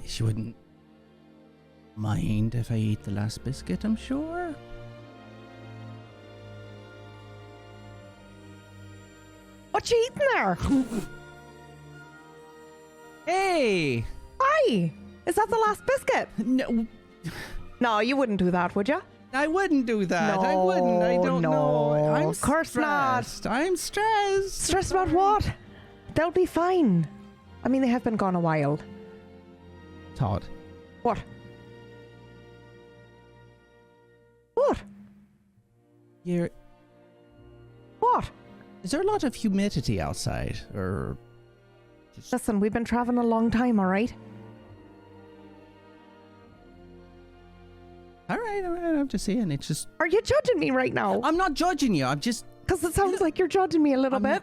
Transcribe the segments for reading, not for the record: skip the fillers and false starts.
She wouldn't mind if I eat the last biscuit, I'm sure. What you eating there? Hey! Hi! Is that the last biscuit? No, No, you wouldn't do that, would you? I wouldn't do that. No, I wouldn't. I don't know. I'm of course not. stressed. I'm stressed. Stressed about what? They'll be fine. I mean, they have been gone a while. Todd. What? What? You're... What? Is there a lot of humidity outside, or... Listen, we've been traveling a long time, all right? All right, I'm just saying, it's just... Are you judging me right now? I'm not judging you, I'm just... Because it sounds like you're judging me a little bit.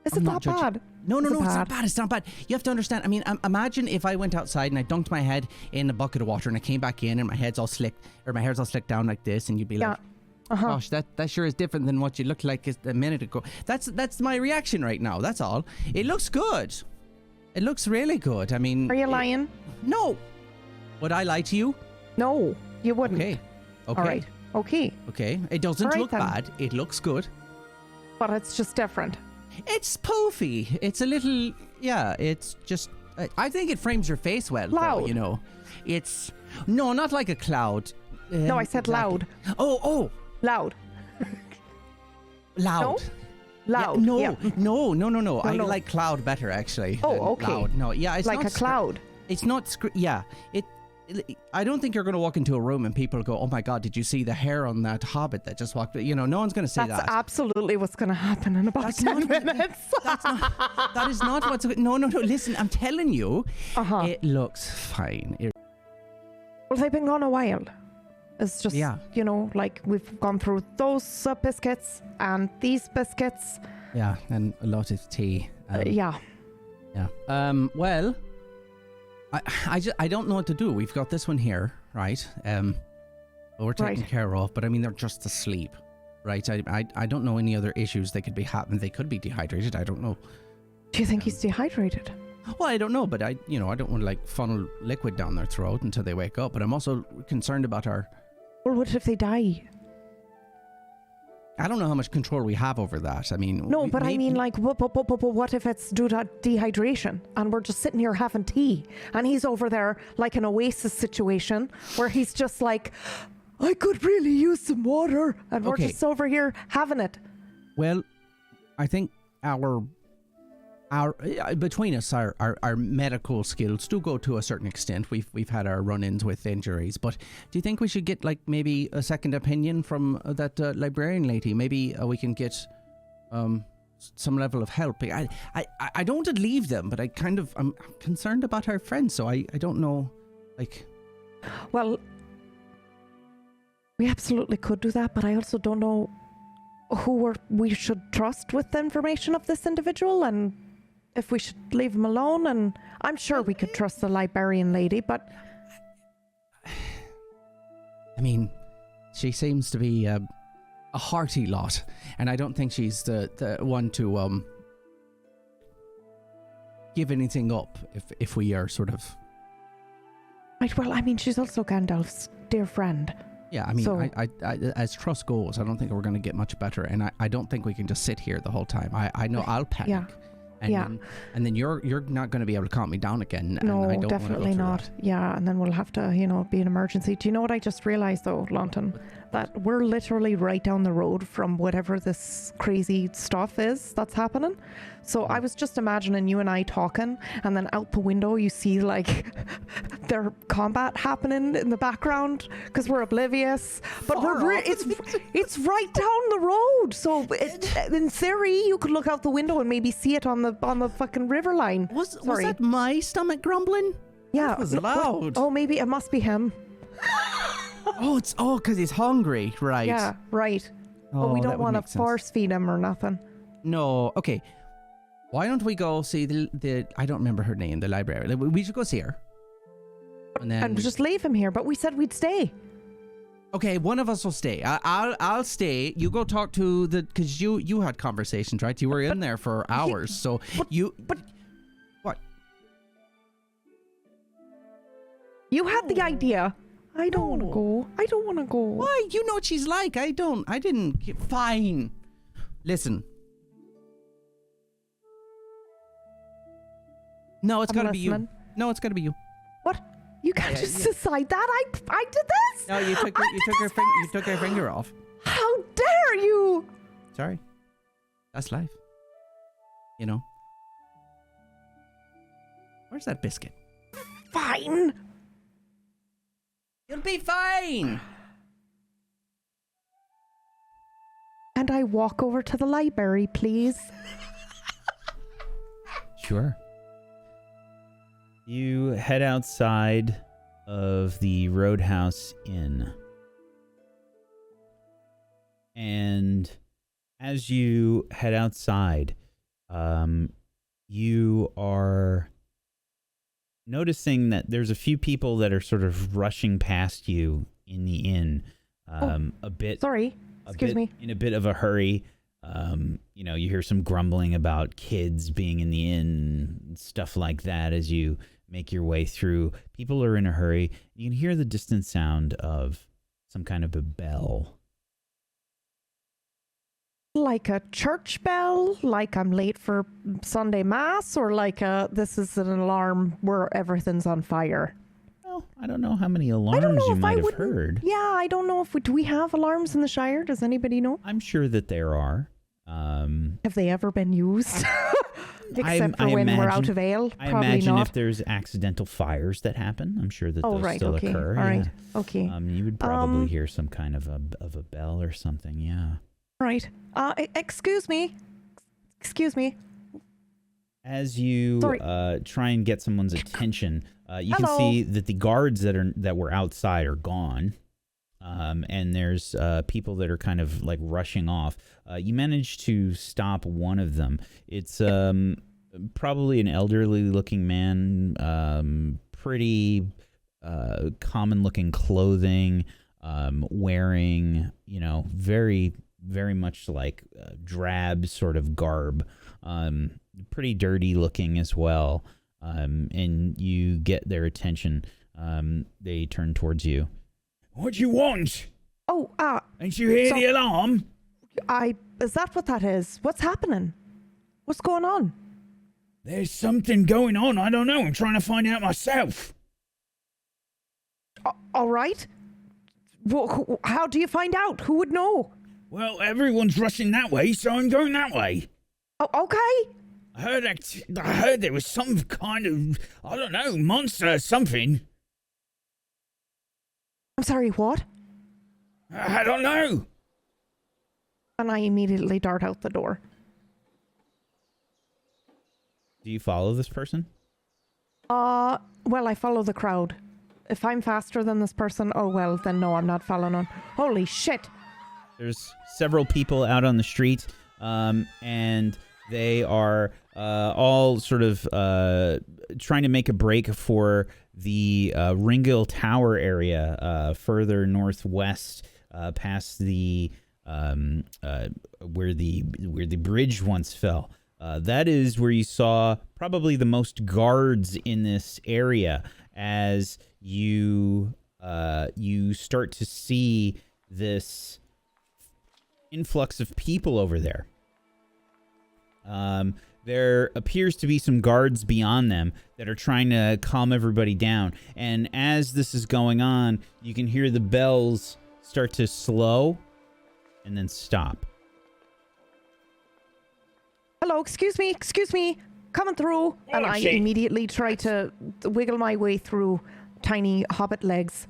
Is it I'm that not judging. bad? No, Is it it's not bad, it's not bad. You have to understand, I mean, imagine if I went outside and I dunked my head in a bucket of water and I came back in and my hair's all slicked down like this, and you'd be like, gosh, that sure is different than what you looked like a minute ago. That's my reaction right now, that's all. It looks good. It looks really good. I mean... Are you lying? No. Would I lie to you? No, you wouldn't. Okay. All right. Okay. Okay. It doesn't All right, look then. bad. It looks good. But it's just different. It's poofy. It's a little... Yeah, it's just... I think it frames your face well, Loud. though, you know. It's... No, not like a cloud. No, I said exactly. loud. Oh. Loud. Loud. No? Loud. Yeah, Yeah. No. I no. like cloud better, actually. Oh, than okay. Loud. No, yeah, it's Like not a cloud. It's not... Yeah. I don't think you're going to walk into a room and people go, oh my God, did you see the hair on that hobbit that just walked? You know, no one's going to say That's that. absolutely what's going to happen in about 10 minutes. That is not what's... No. Listen, I'm telling you, it looks fine. Well, they've been gone a while. It's just, you know, like we've gone through those biscuits and these biscuits. Yeah, and a lot of tea. Yeah. Well, I don't know what to do. We've got this one here, right? We're taken care of, but I mean, they're just asleep, right? I don't know any other issues they could be happening. They could be dehydrated. I don't know. Do you think he's dehydrated? Well, I don't know, but I don't want to like funnel liquid down their throat until they wake up. But I'm also concerned about our... Well, what if they die? I don't know how much control we have over that. I mean... No, but I mean, like, what if it's due to dehydration and we're just sitting here having tea and he's over there like an oasis situation where he's just like, I could really use some water, and we're just over here having it. Well, I think our between us, our medical skills do go to a certain extent. We've had our run-ins with injuries, but do you think we should get like maybe a second opinion from that librarian lady? Maybe we can get some level of help. I don't want to leave them, but I'm concerned about our friends, so I don't know, like. Well, we absolutely could do that, but I also don't know who we should trust with the information of this individual, and if we should leave him alone. And I'm sure we could trust the librarian lady, but I mean, she seems to be a hearty lot, and I don't think she's the one to give anything up if we are sort of... Right, well, I mean, she's also Gandalf's dear friend. Yeah, I mean, so, I as trust goes, I don't think we're going to get much better, and I don't think we can just sit here the whole time. I know I'll panic. Yeah. And then you're not going to be able to calm me down again. No, and I don't definitely not. That. Yeah, and then we'll have to, be an emergency. Do you know what I just realised though, Lontin? That we're literally right down the road from whatever this crazy stuff is that's happening. So I was just imagining you and I talking, and then out the window you see like their combat happening in the background because we're oblivious. But it's right down the road. So in theory, you could look out the window and maybe see it on the fucking river line. Was that my stomach grumbling? Yeah, that was loud. Oh, maybe it must be him. because he's hungry, right? Yeah, right. But we don't want to force feed him or nothing. No, okay. Why don't we go see the I don't remember her name, the library. We should go see her. And just leave him here, but we said we'd stay. Okay, one of us will stay. I'll stay. You go talk to because you had conversations, right? You were in there for hours, what? You had the idea. I don't want to go. I don't want to go. Why? You know what she's like. I didn't. Fine. Listen. No, it's got to be you. No, it's got to be you. What? You can't just decide that. I did this. No, you took her finger off. How dare you? Sorry. That's life. You know. Where's that biscuit? Fine. You'll be fine. And I walk over to the library, please. Sure. You head outside of the Roadhouse Inn. And as you head outside, you are noticing that there's a few people that are sort of rushing past you in the inn. A bit. Sorry. Excuse me. In a bit of a hurry. You know, you hear some grumbling about kids being in the inn and stuff like that as you make your way through. People are in a hurry. You can hear the distant sound of some kind of a bell. Like a church bell? Like I'm late for Sunday Mass? Or like this is an alarm where everything's on fire? Well, I don't know how many alarms you might have heard. Yeah, I don't know if do we have alarms in the Shire? Does anybody know? I'm sure that there are. Have they ever been used? Except for when we're out of ale? Probably I imagine not. If there's accidental fires that happen, I'm sure that those still okay. occur. All right. Yeah. Okay. You would probably hear some kind of a bell or something. Yeah. Right. Excuse me. As you try and get someone's attention, you Hello. can see that the guards that were outside are gone, and there's people that are kind of like rushing off. You manage to stop one of them. It's probably an elderly-looking man, pretty common-looking clothing, wearing very, very much like drab sort of garb. Pretty dirty looking as well. And you get their attention. They turn towards you. What do you want? Oh, Ain't you hear the alarm? Is that what that is? What's happening? What's going on? There's something going on. I don't know. I'm trying to find out myself. All right. Well, how do you find out? Who would know? Well, everyone's rushing that way, so I'm going that way. Oh, okay. I heard there was some kind of, I don't know, monster or something. I'm sorry, what? I don't know. And I immediately dart out the door. Do you follow this person? Well, I follow the crowd. If I'm faster than this person, oh well, then no, I'm not following on. Holy shit. There's several people out on the street, and they are all sort of trying to make a break for the Ringhill Tower area further northwest, past the where the bridge once fell. That is where you saw probably the most guards in this area as you start to see this influx of people over there. There appears to be some guards beyond them that are trying to calm everybody down. And as this is going on, you can hear the bells start to slow and then stop. Hello, excuse me, coming through. And I immediately try to wiggle my way through tiny hobbit legs.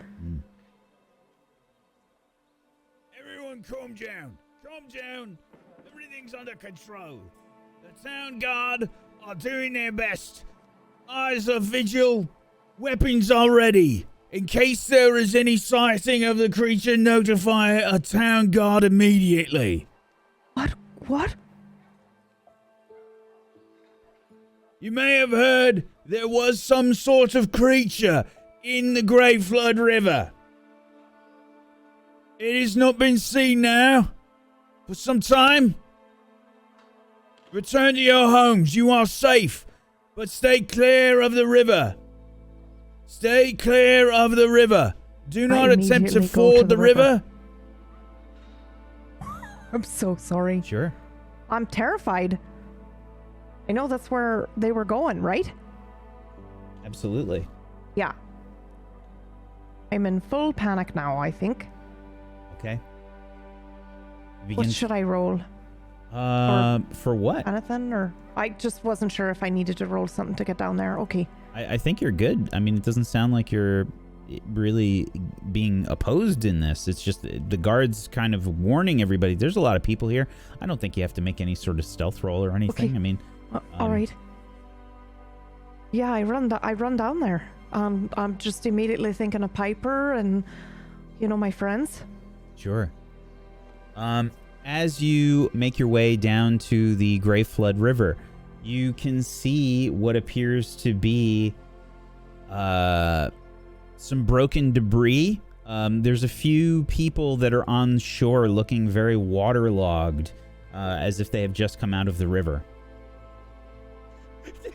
Everyone calm down. Everything's under control. The town guard are doing their best. Eyes are vigil. Weapons are ready. In case there is any sighting of the creature, notify a town guard immediately. What? You may have heard there was some sort of creature in the Grey Flood River. It has not been seen now for some time. Return to your homes. You are safe, but stay clear of the river. Stay clear of the river. Do not attempt to immediately go ford to the river. I'm so sorry. Sure. I'm terrified. I know that's where they were going, right? Absolutely. Yeah. I'm in full panic now, I think. Okay. What should I roll? For what? Anything? Or I just wasn't sure if I needed to roll something to get down there. Okay. I think you're good. I mean, it doesn't sound like you're really being opposed in this. It's just the guards kind of warning everybody. There's a lot of people here. I don't think you have to make any sort of stealth roll or anything. Okay. I mean, all right. Yeah, I run down there. I'm just immediately thinking of Piper and, my friends. Sure. As you make your way down to the Grey Flood River, you can see what appears to be some broken debris. There's a few people that are on shore looking very waterlogged, as if they have just come out of the river. Did you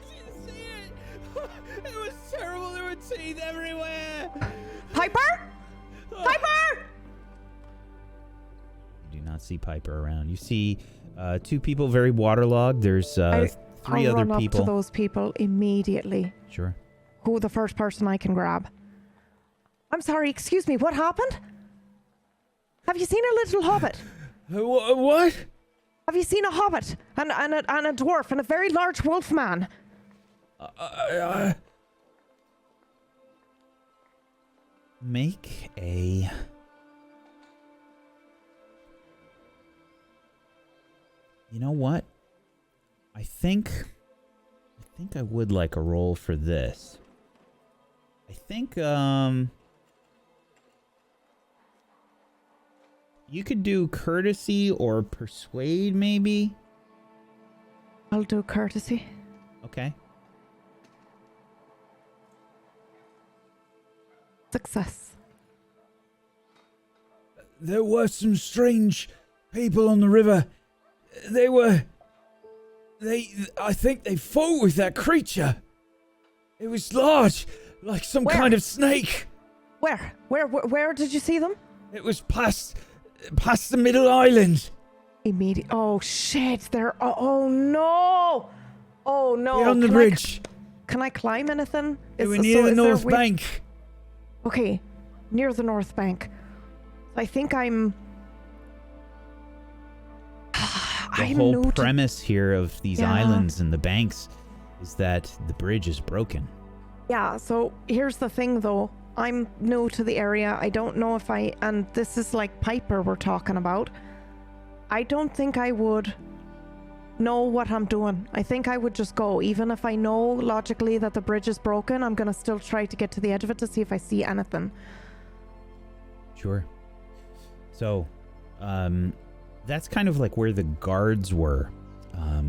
see it? It was terrible. There were teeth everywhere. Piper? Piper! You do not see Piper around. You see two people very waterlogged. There's three I'll other run people. up to those people immediately. Sure. Who the first person I can grab? I'm sorry, excuse me, what happened? Have you seen a little hobbit? What? Have you seen a hobbit and a dwarf and a very large wolf man? Make a... You know what? I think I would like a roll for this. I think, you could do courtesy or persuade, maybe? I'll do courtesy. Okay. Success. There were some strange people on the river. I think they fought with that creature. It was large, like some kind of snake. Where did you see them? It was past the middle island. Oh shit! Oh no! Oh no! Beyond the bridge. Can I climb anything? They were near the north bank. Okay, near the north bank. I think I'm. The whole premise here of these islands and the banks is that the bridge is broken. Yeah, so here's the thing though. I'm new to the area. I don't know if and this is like Piper we're talking about. I don't think I would know what I'm doing. I think I would just go. Even if I know logically that the bridge is broken, I'm going to still try to get to the edge of it to see if I see anything. Sure. So, that's kind of like where the guards were. I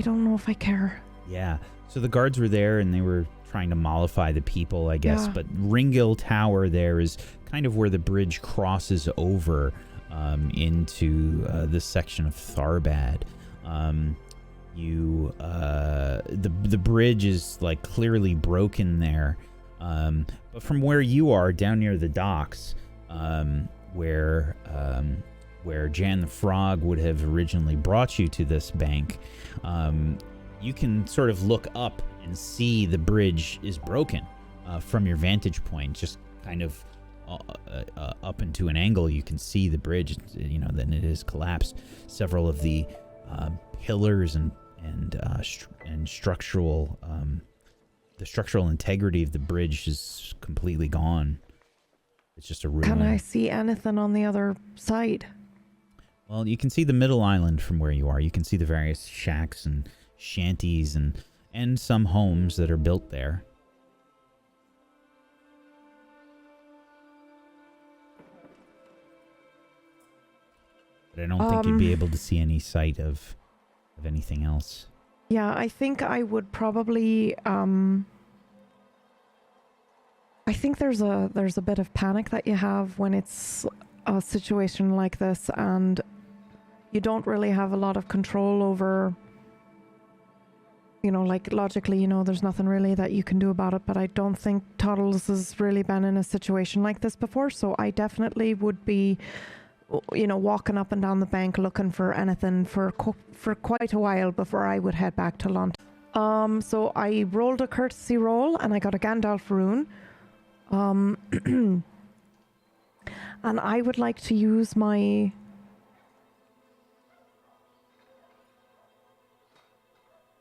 don't know if I care. Yeah. So the guards were there and they were trying to mollify the people, I guess. Yeah. But Ringgill Tower there is kind of where the bridge crosses over into this section of Tharbad. The bridge is like clearly broken there. But from where you are, down near the docks, where Jan the Frog would have originally brought you to this bank, you can sort of look up and see the bridge is broken from your vantage point. Just kind of up into an angle, you can see the bridge. Then it is collapsed. Several of the pillars and structural the structural integrity of the bridge is completely gone. It's just a ruin. Can I see anything on the other side? Well, you can see the middle island from where you are. You can see the various shacks and shanties and some homes that are built there. But I don't think you'd be able to see any sight of anything else. Yeah, I think I would probably I think there's a bit of panic that you have when it's a situation like this and you don't really have a lot of control over you know, like logically, you know, there's nothing really that you can do about it, but I don't think Toddles has really been in a situation like this before, so I definitely would be, you know, walking up and down the bank looking for anything for quite a while before I would head back to London. So I rolled a courtesy roll and I got a Gandalf rune. And I would like to use my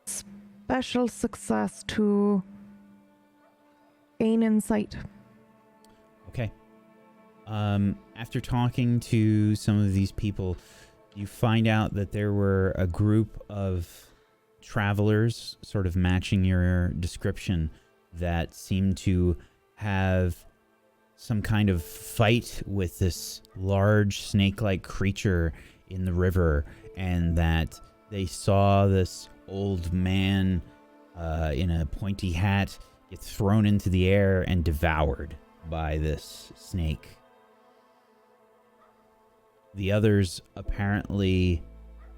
special success to gain insight. Okay. After talking to some of these people, you find out that there were a group of travelers, sort of matching your description, that seemed to have some kind of fight with this large snake-like creature in the river, and that they saw this old man in a pointy hat get thrown into the air and devoured by this snake. The others apparently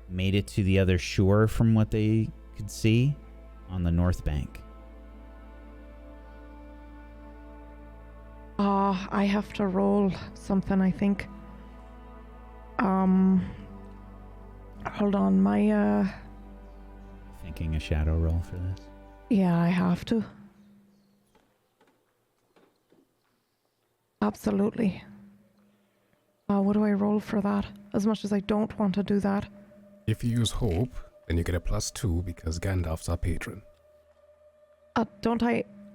made it to the other shore from what they could see on the north bank. I have to roll something, I think. Hold on, my Thinking a shadow roll for this? yeah, I have to. Absolutely. What do I roll for that? As much as I don't want to do that. If you use hope, then you get a +2 because Gandalf's our patron.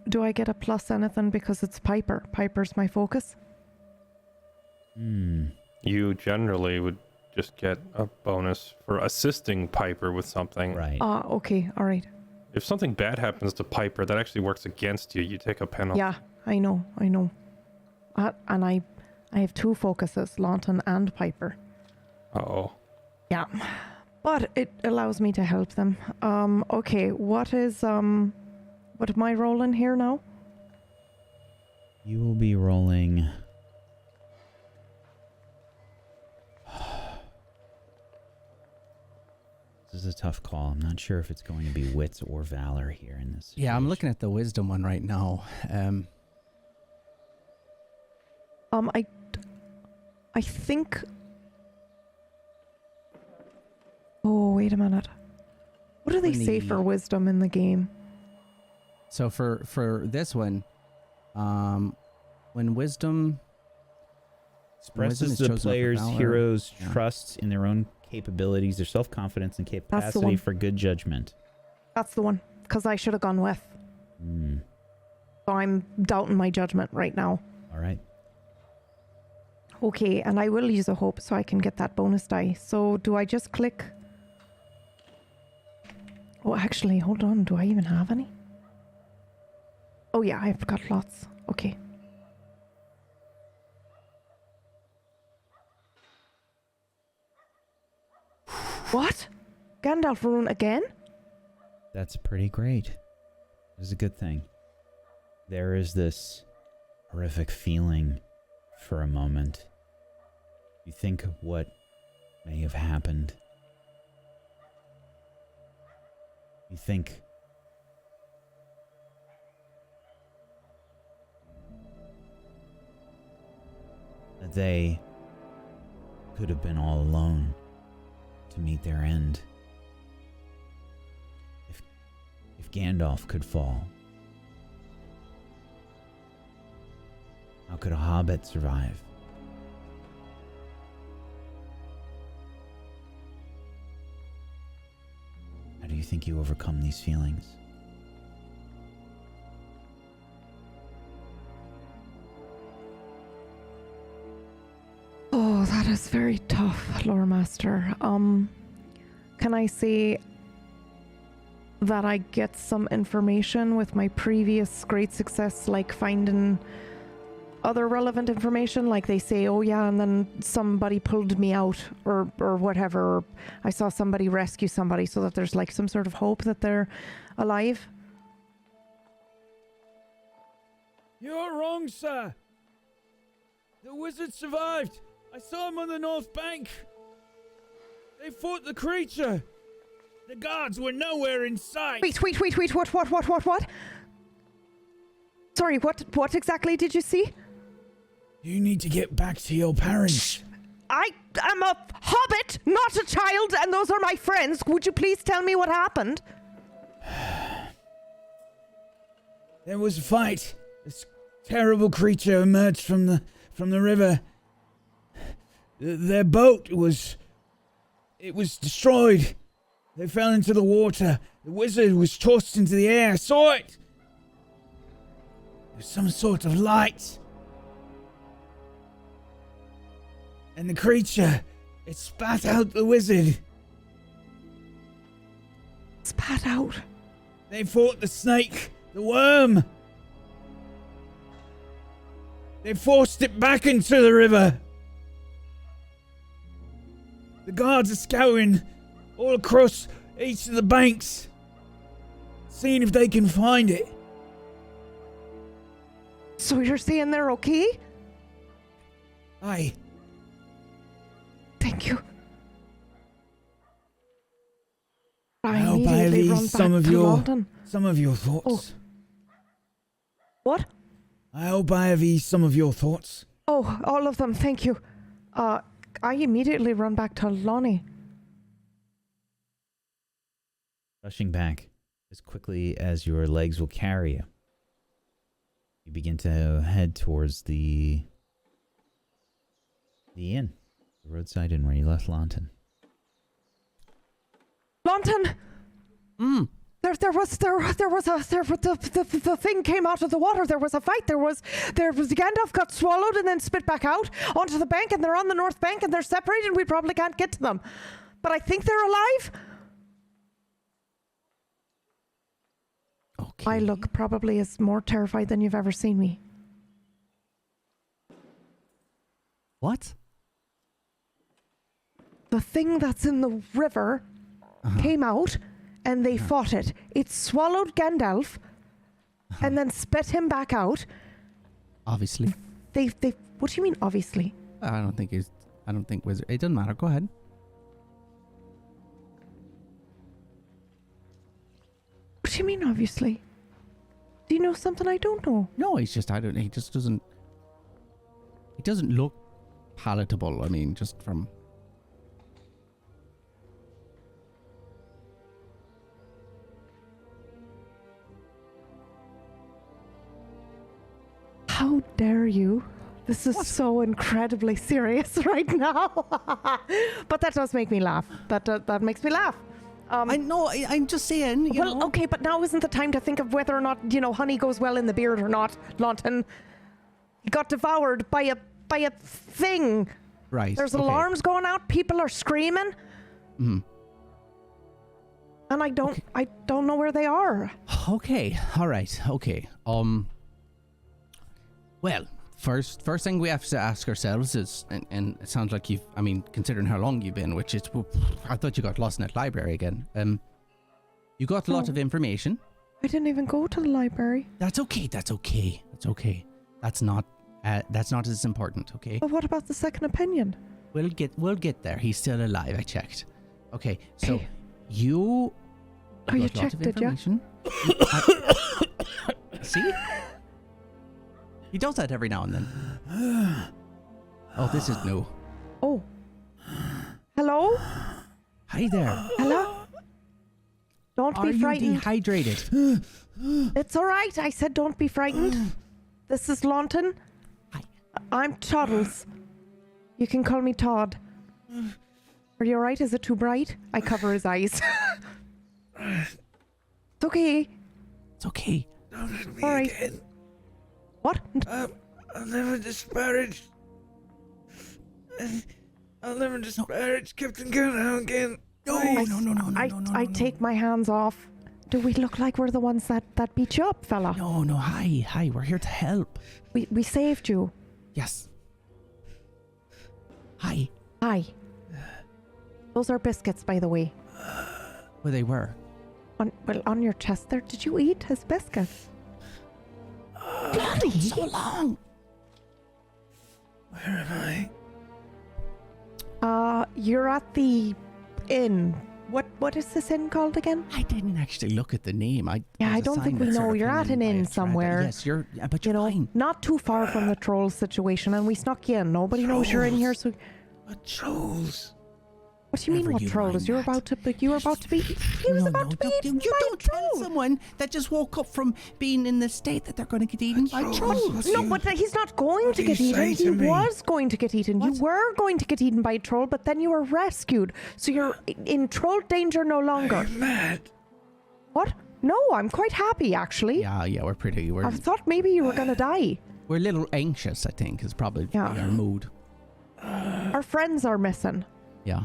Do I get a plus anything because it's Piper? Piper's my focus? You generally would just get a bonus for assisting Piper with something. Right. Okay, alright. If something bad happens to Piper, that actually works against you. You take a penalty. Yeah, I know. And I have 2 focuses, Lontin and Piper. Uh-oh. Yeah. But it allows me to help them. Okay, what am I rolling here now? You will be rolling... This is a tough call. I'm not sure if it's going to be wits or valor here in this situation. Yeah, I'm looking at the wisdom one right now. I think... Oh, wait a minute. What do they say for wisdom in the game? So for this one, when wisdom expresses is the chosen for player's valor, hero's yeah. trust in their own capabilities, their self-confidence, and capacity for good judgment. That's the one, because I should have gone with. So I'm doubting my judgment right now. All right. Okay, and I will use a hope so I can get that bonus die. So do I just click? Oh, actually, hold on. Do I even have any? Oh yeah, I've got lots. Okay. What? Gandalf rune again? That's pretty great. This is a good thing. There is this horrific feeling for a moment. You think of what may have happened. You think that they could have been all alone to meet their end. If Gandalf could fall, how could a hobbit survive? How do you think you overcome these feelings? Oh, that is very tough, Loremaster. Can I say that I get some information with my previous great success, like finding other relevant information, like they say, oh yeah, and then somebody pulled me out or whatever, or I saw somebody rescue somebody, so that there's like some sort of hope that they're alive? You're wrong, sir. The wizard survived. I saw him on the north bank. They fought the creature. The guards were nowhere in sight. Wait, what? Sorry, what exactly did you see? You need to get back to your parents. I am a hobbit, not a child, and those are my friends. Would you please tell me what happened? There was a fight. This terrible creature emerged from the river. Their boat was destroyed. They fell into the water. The wizard was tossed into the air. I saw it. There was some sort of light. And the creature, it spat out the wizard. Spat out. They fought the snake, the worm. They forced it back into the river. The guards are scouring all across each of the banks, seeing if they can find it. So you're saying they're okay? Aye. Thank you. I hope I immediately run ease back some of to your London. thoughts. What? I hope I have eased some of your thoughts. Oh, all of them, thank you. I immediately run back to Lonnie. Rushing back as quickly as your legs will carry you, you begin to head towards the inn, the roadside inn where you left Lontin. Lontin! The thing came out of the water. There was a fight. There was Gandalf got swallowed and then spit back out onto the bank, and they're on the north bank and they're separated. We probably can't get to them, but I think they're alive. Okay. I look probably as more terrified than you've ever seen me. What? The thing that's in the river came out, and they fought it. It swallowed Gandalf, and then spit him back out. Obviously. They. What do you mean? Obviously. I don't think wizard. It doesn't matter. Go ahead. What do you mean? Obviously. Do you know something I don't know? No, he just doesn't. He doesn't look palatable. I mean, just from. How dare you? This is so incredibly serious right now. But that does make me laugh. That makes me laugh. I know. I'm just saying. You know. Okay, but now isn't the time to think of whether or not, honey goes well in the beard or not, Lontin. He got devoured by a thing. Right. There's okay. alarms going out. People are screaming. Mm. And I don't know where they are. Okay. All right. Okay. Well, first thing we have to ask ourselves is, and it sounds like considering how long you've been, which is, I thought you got lost in that library again. You got a lot of information. I didn't even go to the library. That's okay. That's not as important. Okay. But what about the second opinion? We'll get there. He's still alive. I checked. Okay. So Hey. you. Oh, you got a lot checked, of did you? information. See? He does that every now and then. Oh, this is new. Oh. Hello? Hi there. Hello? Don't Are be you frightened. dehydrated? It's all right. I said don't be frightened. This is Lontin. Hi. I'm Toddles. You can call me Todd. Are you all right? Is it too bright? I cover his eyes. It's okay. It's okay. Don't hit me All right. again. What? I'll never disparage. I'll never disparage Captain Gandalf again. No. I take my hands off. Do we look like we're the ones that beat you up, fella? No. Hi. We're here to help. We saved you. Yes. Hi. Hi. Those are biscuits, by the way. Where they were. On your chest there. Did you eat his biscuits? Bloody! So long. Where am I? You're at the inn what is this inn called again? I didn't actually look at the name. I there's a don't sign think we that know. sort of You're came at an by inn a thread. somewhere. Yes, but you're fine. Not too far from the troll situation, and we snuck you in. Nobody knows you're in here, so... What trolls? What do you mean, Never what you trolls? mind You were that. about to be... He was about to be eaten You by a don't tell troll. someone that just woke up from being in the state that they're going to get eaten by trolls. No, but he's not going to do you get eaten. say He to me? was going to get eaten. You What? were going to get eaten by a troll, but then you were rescued. So you're in troll danger no longer. Mad. What? No, I'm quite happy, actually. Yeah, we're pretty. I thought maybe you were going to die. We're a little anxious, I think, is probably Yeah. our mood. Our friends are missing, Yeah.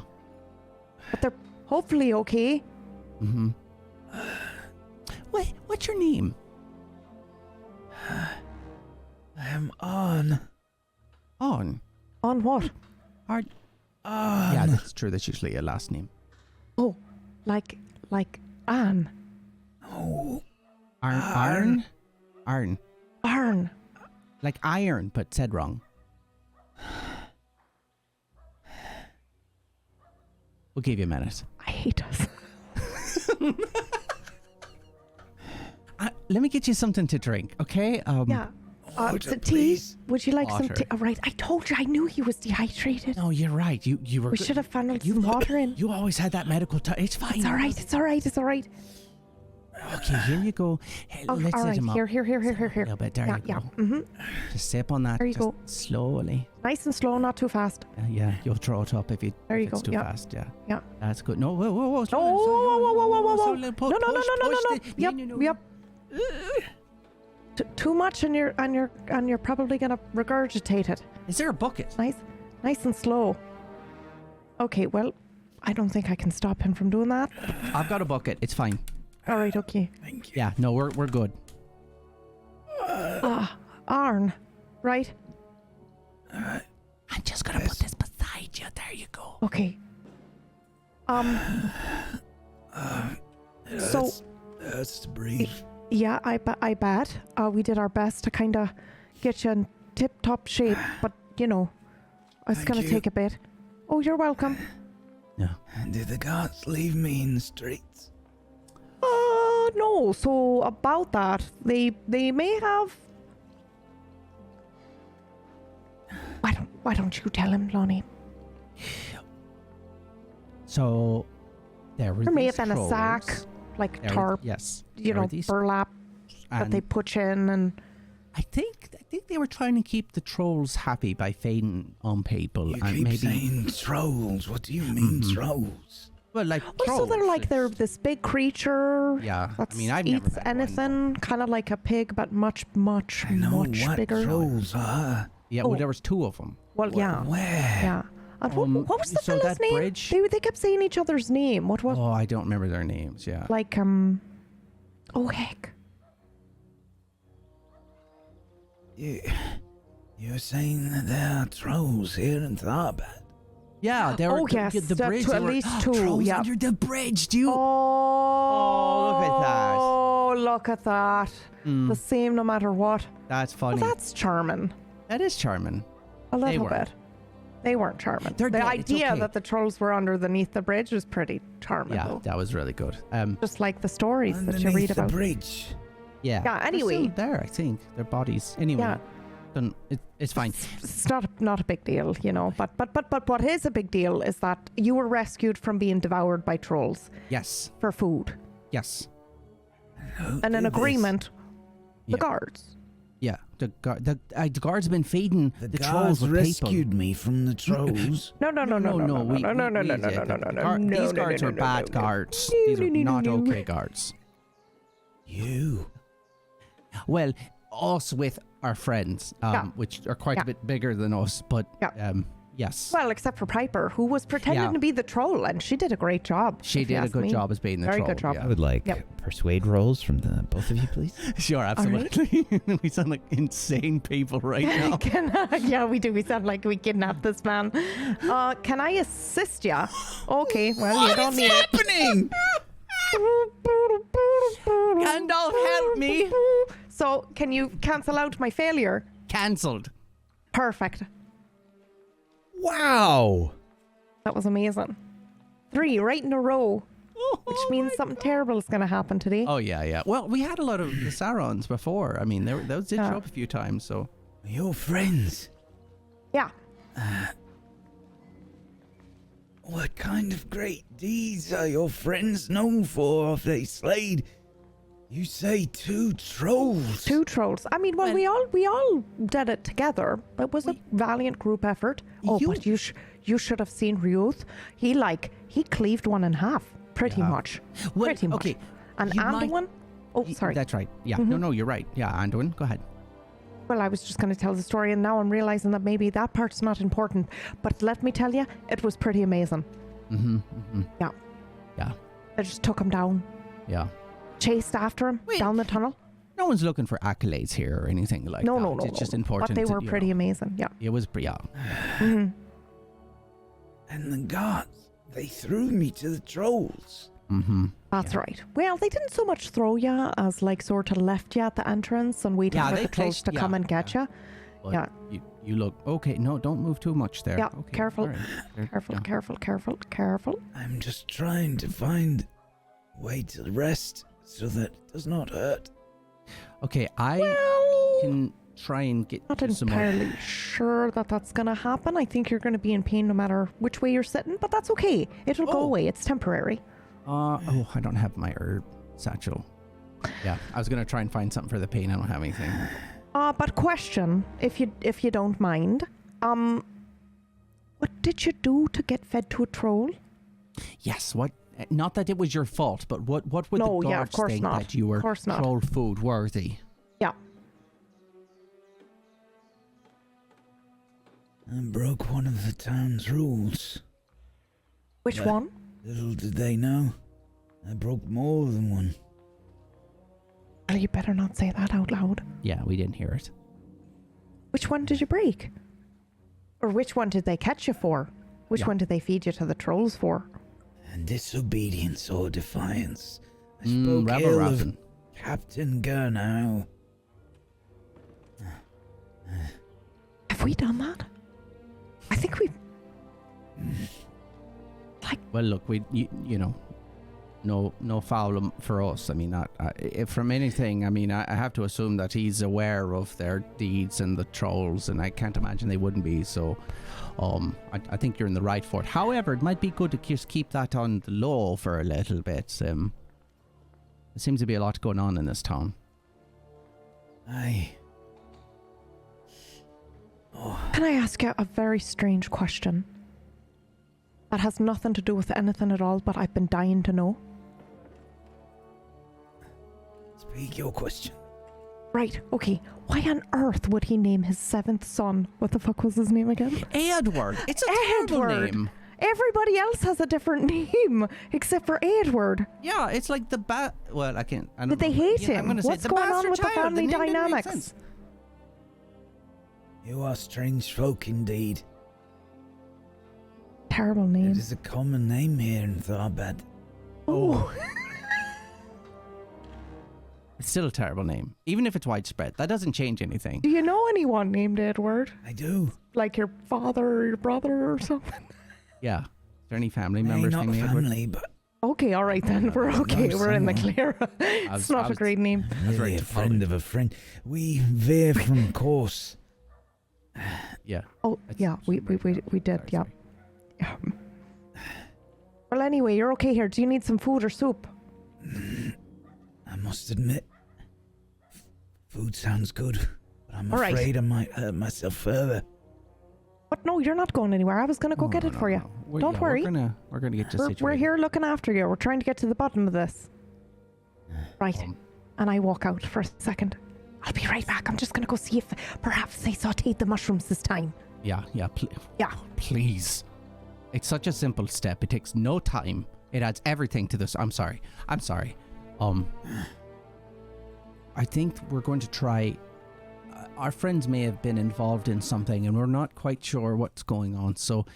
but they're hopefully okay. Mm-hmm. What's your name? I am on. On. On what? Hard. On. Yeah, that's true. That's usually a last name. Oh, like Anne. Oh. Iron. Arn. Like iron, but said wrong. We'll give you a minute. I hate us. Let me get you something to drink, okay? Yeah. Water, tea? please. Would you like some Water. tea? Oh, right. I told you. I knew he was dehydrated. No, you're right. You were. We good. should have funneled some water in. You always had that medical touch. It's fine. It's all right. It's all right. It's all right. Okay, here you go. Hey, Oh, let's all set right. him up. Here. A little bit. There Yeah, you go. yeah. Mm-hmm. Just sip on that. There you just go. Slowly. Nice and slow, not too fast. Yeah, you'll throw it up if There you it's go, too yeah. fast. Yeah. Yeah. That's good. No, whoa. Slow Oh, down, slow down. whoa. Slow down, No, no. push the- Yep, no. yep. Too much, and you're probably gonna regurgitate it. Is there a bucket? Nice and slow. Okay, well, I don't think I can stop him from doing that. I've got a bucket. It's fine. All right, okay. Thank you. Yeah, no, we're good. Arn, right? I'm just gonna put this beside you. There you go. Okay. So, That's to breathe. yeah, I bet. We did our best to kind of get you in tip-top shape, but, you know, it's Thank going to you. take a bit. Oh, you're welcome. Yeah. Did the gods leave me in the streets? No. So, about that, they may have... Why don't you tell him, Lonnie? So there were There may these have been a sack, trolls. like There were- tarp, Yes. you there know, were these- burlap that and they put in, and... I think they were trying to keep the trolls happy by feeding on people You and keep maybe saying trolls. What do you mean trolls? well, like Oh, trolls. so they're this big creature Yeah, that I mean, I've never eats met one, anything, kind of like a pig, but much I know what bigger. trolls are. Yeah, Oh. well, there was two of them. Well, yeah, Where? yeah. And what was the so fella's that name? bridge- They kept saying each other's name. What was Oh, I don't remember their names. Yeah. like Oh heck. You're saying that there are trolls here in Tharbad? Yeah, there were Oh, yes, the there- bridge. to they at were- least two, Trolls yeah. under the bridge, dude. Oh, look at that. Oh, look at that. Mm, The same no matter what. that's Well, funny. that's charming. That is charming. A little weren't. bit. They weren't charming. They're The dead, it's idea okay. that the trolls were underneath the bridge was pretty charming, Yeah, though. that was really good. Just like the stories that you Underneath read the about. bridge. Yeah. Yeah, They're anyway. still there, I think their bodies. Anyway, Yeah. it's fine. It's not a big deal, you know. But what is a big deal is that you were rescued from being devoured by trolls Yes, for food, yes, Who and in did this? agreement, the Yeah. guards. yeah. The guards have been feeding The the guards trolls with rescued people. me from the trolls. No. we- These guards are bad guards. These are not okay guards. You. Well, us with our friends, Yeah. which are quite Yeah. a bit bigger than us, but Yeah. yes, Well, except for Piper, who was pretending Yeah. to be the troll, and she did a great job. she if you did a ask good me. job as being the Very troll. good job. yeah. I would like Yep. persuade rolls from the both of you, please. Sure, absolutely. We sound like insane people right now. Yeah, we do. We sound like we kidnapped this man. Can I assist ya? Okay, well, you don't need it. happening? Gandalf, help me! So, can you cancel out my failure? Cancelled. Perfect. Wow. That was amazing. 3 right in a row. which means something terrible is going to happen today. Oh yeah. Well, we had a lot of the Sarons before. I mean, those did Yeah. show up a few times. So Your friends. Yeah. What kind of great deeds are your friends known for? Have they slayed, you say, 2 trolls? 2 trolls. I mean, well, we all did it together. It was a valiant group effort. Oh, You- but you should have seen Ryuth. He cleaved one in half, pretty Yeah. much. Well, Pretty much. okay, And you might- Anduin. Oh, sorry. That's right. Yeah. Mhm. No, you're right. Yeah, Anduin, go ahead. Well, I was just going to tell the story, and now I'm realizing that maybe that part's not important. But let me tell you, it was pretty amazing. Yeah. Yeah. I just took him down, Yeah. chased after him Wait. down the tunnel. No one's looking for accolades here or anything like No, that. no. It's just important. But they to, were you pretty know, amazing. Yeah. It was, yeah. Mhm. And the guards, they threw me to the trolls. That's right. Well, they didn't so much throw you as like sort of left you at the entrance and waiting Yeah, for they the trolls placed- to come yeah, and get you. But Yeah. You look okay. No, don't move too much there. Yeah, Okay, careful. all right. There- Careful, yeah. careful. I'm just trying to find a way to rest so that it does not hurt. Okay, I Well, can try and get not you some more. entirely sure that that's going to happen. I think you're going to be in pain no matter which way you're sitting, but that's okay. It'll go Oh. away. It's temporary. I don't have my herb satchel. Yeah, I was gonna try and find something for the pain. I don't have anything. But question, if you don't mind, what did you do to get fed to a troll? Yes. What? Not that it was your fault, but what would No, the yeah, guards of course think not. that you were Of course not. troll food worthy? Yeah. I broke one of the town's rules. Which Yeah. one? Little did they know, I broke more than one. Well, you better not say that out loud. Yeah, we didn't hear it. Which one did you break? Or which one did they catch you for? Which Yeah. one did they feed you to the trolls for? And disobedience or defiance. I Mm, spoke rabble ill rapping. of Captain Gurnow. Have we done that? I think we. Well, look, you know, no foul for us. I mean, if from anything, I mean, I have to assume that he's aware of their deeds and the trolls, and I can't imagine they wouldn't be. So, I think you're in the right for it. However, it might be good to just keep that on the low for a little bit. There seems to be a lot going on in this town. Can I ask you a very strange question? That has nothing to do with anything at all, but I've been dying to know. Speak your question. Right, okay. Why on earth would he name his 7th son? What the fuck was his name again? Edward. It's a terrible Edward. name. Everybody else has a different name except for Edward. Yeah, it's like the Well, I can't. I don't Did they know. hate Yeah, I'm him? gonna say What's the going on bastard with the child. family name didn't make dynamics? sense. You are strange folk indeed. Terrible name. It is a common name here in Tharbad. Oh. It's still a terrible name, even if it's widespread. That doesn't change anything. Do you know anyone named Edward? I do. Like your father or your brother or something? Yeah. Is there any family Nay, members not named Edward? family, but Okay, all right then. We're okay. No, We're in the someone. clear. I It's not a was- great name. That's really right, a friend apologies. of a friend. We veer from course. Yeah. Oh, That's- yeah, we did, Sorry, yeah. sorry. Yeah. Well, anyway, you're okay here. Do you need some food or soup? I must admit, food sounds good, but I'm All right. afraid I might hurt myself further. But no, you're not going anywhere. I was going to go No, get no, it no, for you. no. Don't worry. We're gonna get you situated. We're here looking after you. We're trying to get to the bottom of this. Right. And I walk out for a second. I'll be right back. I'm just going to go see if perhaps they sauteed the mushrooms this time. Yeah. Yeah. Please. It's such a simple step. It takes no time. It adds everything to this. I'm sorry. I think we're going to try. Our friends may have been involved in something, and we're not quite sure what's going on. So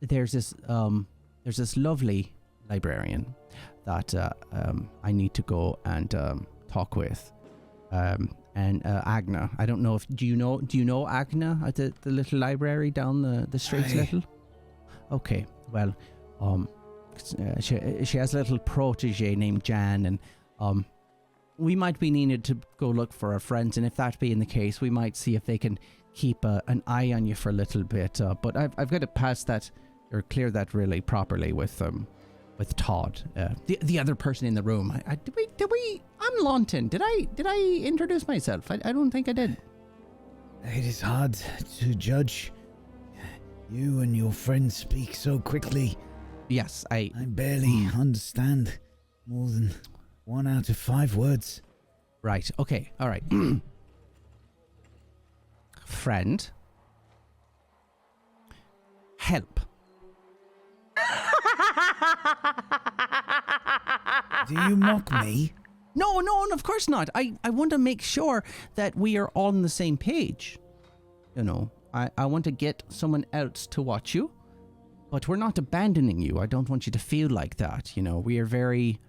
there's this lovely librarian that I need to go and talk with. And Agna. I don't know if do you know Agna at the little library down the streets? Aye. Little. Okay. Well, She has a little protege named Jan, and we might be needed to go look for our friends, and if that being the case, we might see if they can keep an eye on you for a little bit. But I've got to pass that or clear that really properly with Todd, the other person in the room. Did we? I'm Lontin. Did I introduce myself? I don't think I did. It is hard to judge. You and your friends speak so quickly. Yes, I barely understand more than 1 out of 5 words. Right. Okay. All right. Friend. Help. Do you mock me? No, of course not. I want to make sure that we are all on the same page. You know, I want to get someone else to watch you, but we're not abandoning you. I don't want you to feel like that. You know, we are very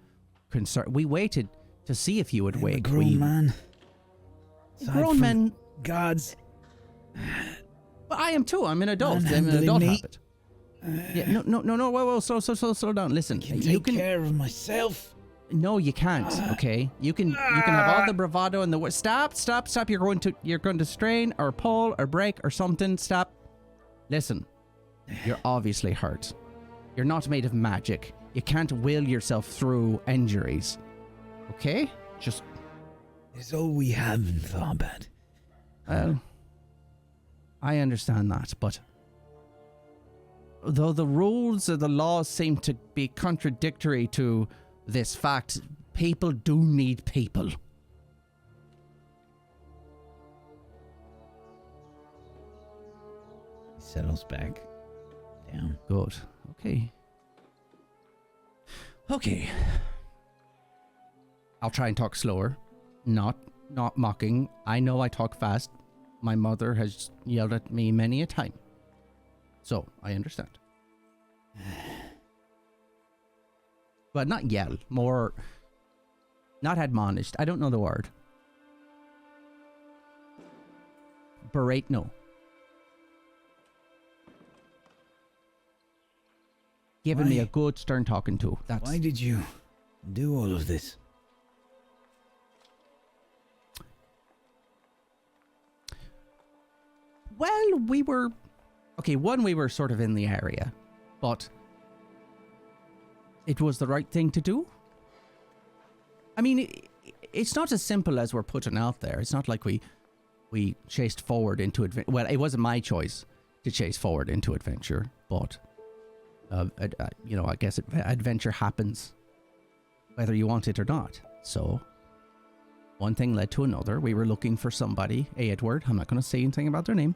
concerned. We waited to see if you would wake. A grown man. Grown men. Gods. But I am too. I'm an adult. I'm an Manhandling adult me. habit. Yeah, no. Whoa, slow down. Listen, You can take care of myself. No, you can't. Okay, you can have all the bravado and the stop. You're going to strain or pull or break or something. Stop. Listen, you're obviously hurt. You're not made of magic. You can't will yourself through injuries. Okay, just. It's all we have in Tharbad. Well, I understand that, but though the rules or the laws seem to be contradictory to this fact, people do need people. He settles back down. Good. Okay. I'll try and talk slower. Not mocking. I know I talk fast. My mother has yelled at me many a time. So, I understand. But not yell, more not admonished. I don't know the word. Berate, no. Giving me a good stern talking to. That's Why did you do all of this? Well, we were sort of in the area, but it was the right thing to do. I mean, it's not as simple as we're putting out there. It's not like we chased forward into adventure. Well, it wasn't my choice to chase forward into adventure, but I guess adventure happens whether you want it or not. So one thing led to another. We were looking for somebody, Edward. I'm not going to say anything about their name,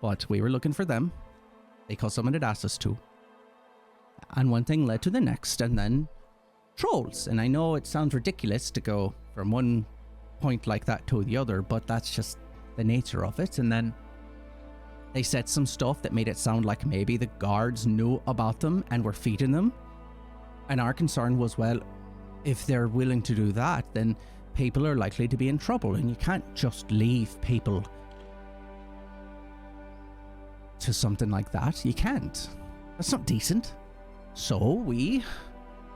but we were looking for them because someone had asked us to. And one thing led to the next, and then trolls. And I know it sounds ridiculous to go from one point like that to the other, but that's just the nature of it. And then they said some stuff that made it sound like maybe the guards knew about them and were feeding them. And our concern was, well, if they're willing to do that, then people are likely to be in trouble, and you can't just leave people to something like that. You can't. That's not decent. So we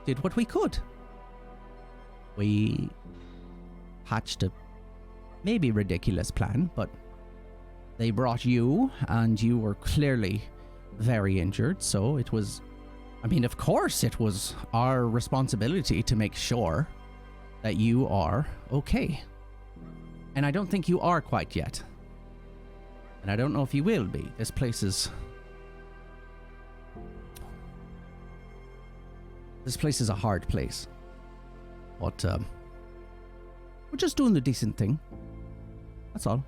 did what we could. We hatched a maybe ridiculous plan, but they brought you, and you were clearly very injured, so it was, of course it was our responsibility to make sure that you are okay. And I don't think you are quite yet. And I don't know if you will be. This place is a hard place. But we're just doing the decent thing. That's all.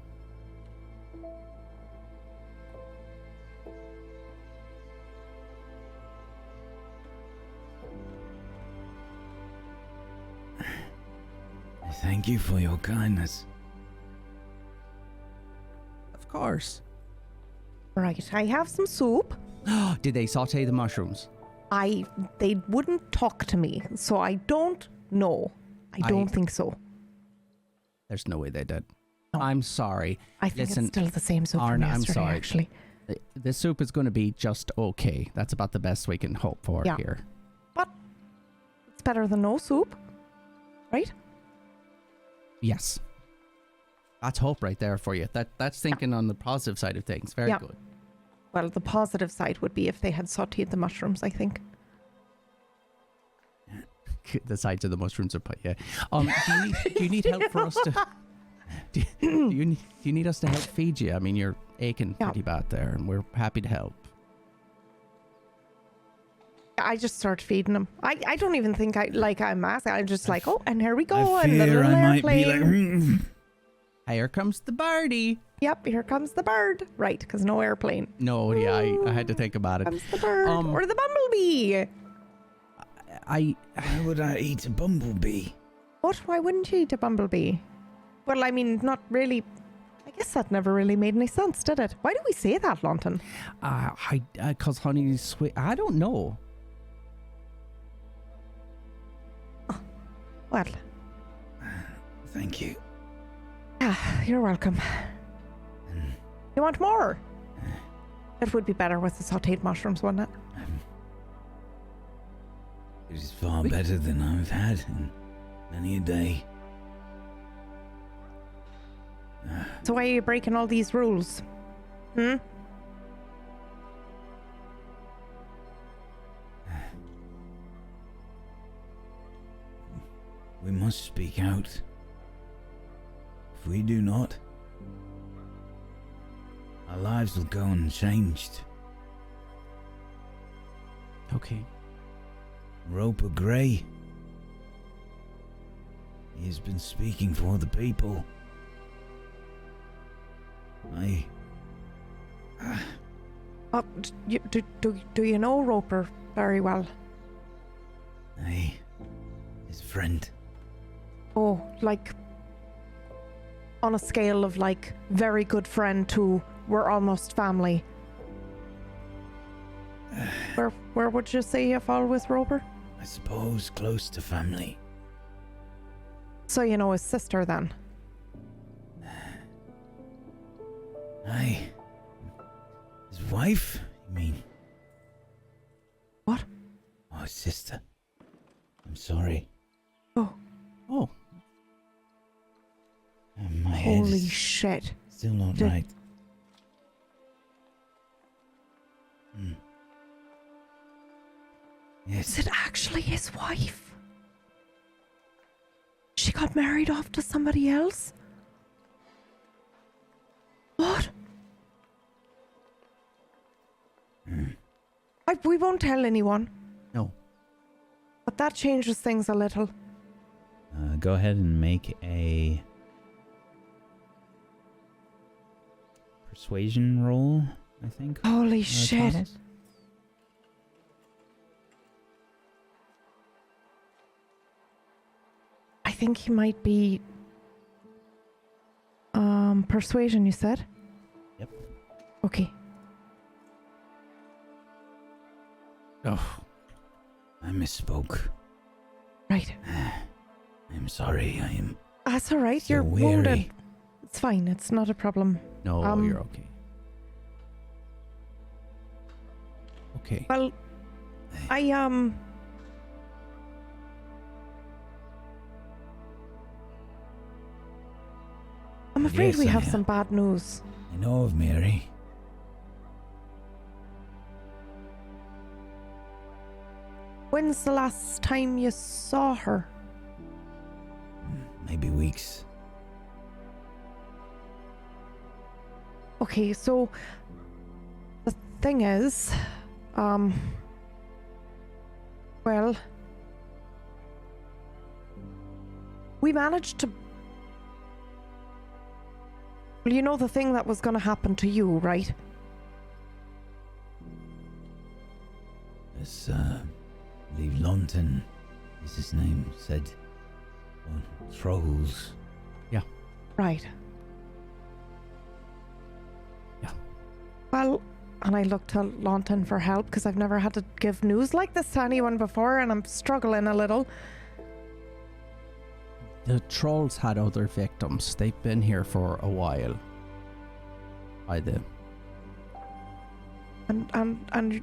Thank you for your kindness. Of course. Right, I have some soup. Did they saute the mushrooms? They wouldn't talk to me, so I don't know. I don't think so. There's no way they did. No. I'm sorry. I think Listen, it's still the same soup from Arna, yesterday, I'm sorry. actually. The soup is going to be just okay. That's about the best we can hope for here. But better than no soup, right? Yes. That's hope right there for you. That's thinking on the positive side of things. Very Yeah. good. Well, the positive side would be if they had sauteed the mushrooms, I think. The sides of the mushrooms are put. Yeah. Do you need help for us to? Do you need us to help feed you? I mean, you're aching Yeah. pretty bad there, and we're happy to help. I just start feeding them. I don't even think I'm asking. I'm just like, oh, and here we go. I And the fear little I might be airplane. like. Here comes the birdie. Yep, here comes the bird. Right, because no airplane. No, yeah, I had to think about it. Comes the bird. Um, Or the bumblebee. Why would I eat a bumblebee? What? Why wouldn't you eat a bumblebee? Well, I mean, not really. I guess that never really made any sense, did it? Why do we say that, Lontin? Because honey's sweet. I don't know. Well, Thank you. you're welcome. You want more? It would be better with the sauteed mushrooms, wouldn't it? It is far better than I've had in many a day. So why are you breaking all these rules? Hmm? We must speak out. If we do not, our lives will go unchanged. Okay. Roper Grey. He has been speaking for the people. Do you know Roper very well? His friend. Oh, like on a scale of like very good friend to we're almost family. Where would you say you fall with Roper? I suppose close to family. So you know his sister then? Aye. His wife, you mean? What? Oh, his sister. I'm sorry. Oh, My head holy is shit. still not right. Yes. Is it actually his wife? She got married off to somebody else? What? We won't tell anyone, No. but that changes things a little. Go ahead and make a persuasion roll, I think. Holy shit. Toddles? I think he might be persuasion, you said? Yep. Okay. Oh, I misspoke. Right. I'm sorry. I am That's all right. so You're weary. wounded. It's fine. It's not a problem. no, Um, you're okay. Okay. Well, I'm afraid Yes, we I have am. some bad news. I know of Mary. When's the last time you saw her? Maybe weeks. Okay, so the thing is, well, we managed to. Well, you know the thing that was going to happen to you, right? As I believe Lontin is his name, said, well, trolls. Right. Yeah. Well, and I looked to Lontin for help because I've never had to give news like this to anyone before, and I'm struggling a little. The trolls had other victims. They've been here for a while. And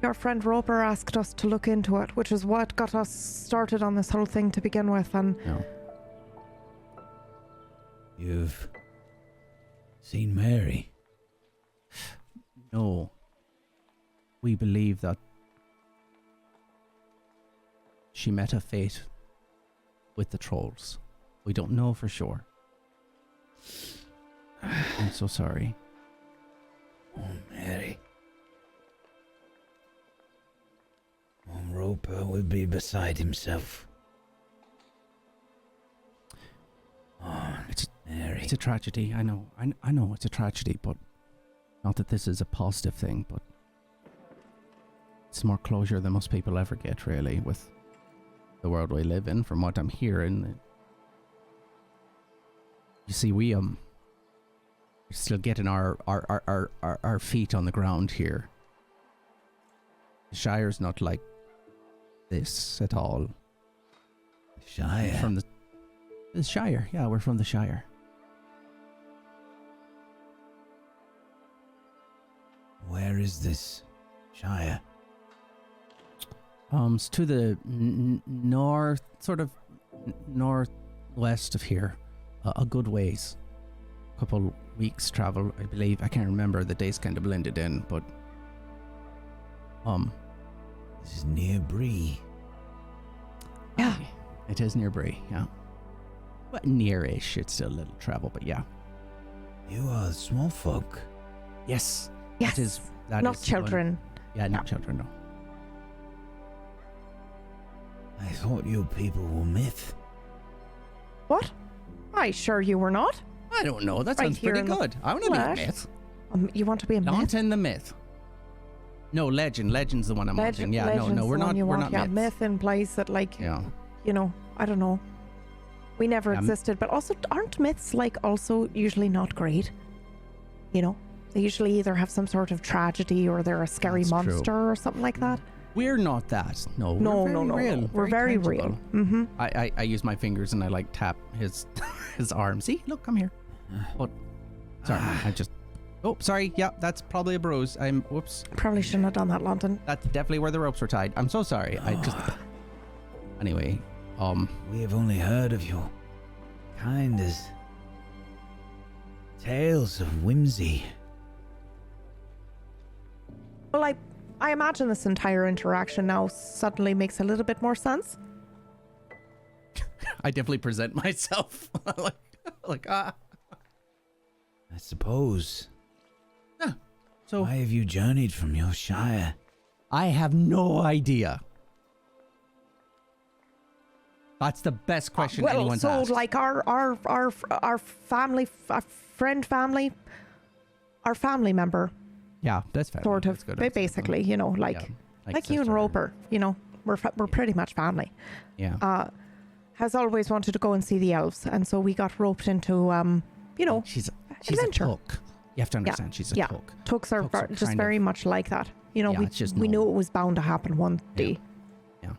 Your friend Roper asked us to look into it, which is what got us started on this whole thing to begin with, and... No. You've seen Mary? No. We believe that she met her fate with the trolls. We don't know for sure. I'm so sorry. Oh, Mary. Roper would be beside himself. Oh, Mary. It's a tragedy. I know. I know it's a tragedy, but not that this is a positive thing, but it's more closure than most people ever get, really, with the world we live in, from what I'm hearing. You see, we're still getting our feet on the ground here. The Shire's not like this at all. Shire? From the Shire, yeah, we're from the Shire. Where is this Shire? It's to the north, sort of northwest of here, a good ways. A couple weeks travel, I believe. I can't remember, the days kind of blended in, but This is near Bree. Yeah. It is near Bree, yeah. But near-ish, it's still a little travel, but yeah. You are small folk. Yes. Yes. That Not is children. Yeah, not children, no. I thought you people were myth. What? I sure you were not. I don't know, that Right sounds here pretty in the good. I want to be a flesh. myth. You want to be a myth? Lontin the myth. No, legend. Legend's the one I'm wanting. Yeah, Legend's no, we're the one not. you We're want. not Yeah, myths. myth implies that, like, Yeah. you know, I don't know. We never Yeah, existed, but also aren't myths like also usually not great? You know, they usually either have some sort of tragedy or they're a scary That's true. monster or something like that. We're not that. No. No, we're very no, real, we're very real. tangible. Mm-hmm. I use my fingers and I like tap his his arm. See, look, come here. What? Sorry, I just. Oh, sorry. Yeah, that's probably a bruise. Whoops. Probably shouldn't have done that, Lontin. That's definitely where the ropes were tied. I'm so sorry. I just. Anyway, We have only heard of your kind as tales of whimsy. Well, I imagine this entire interaction now suddenly makes a little bit more sense. I definitely present myself like I suppose. So Why have you journeyed from your shire? I have no idea. That's the best question anyone's so asked. like our family, our friend family, our family member, Yeah, that's fair. sort of, That's good. basically, you know, like Yeah, like you and sister. Roper, you know, we're pretty much family. Yeah. Has always wanted to go and see the elves, and so we got roped into, you know, She's adventure. a cook. You have to understand, she's a yeah. cook. Tooks are, Tooks are just kind very of- much like that. You know, Yeah, it's just we knew normal. it was bound to happen one day. Yeah.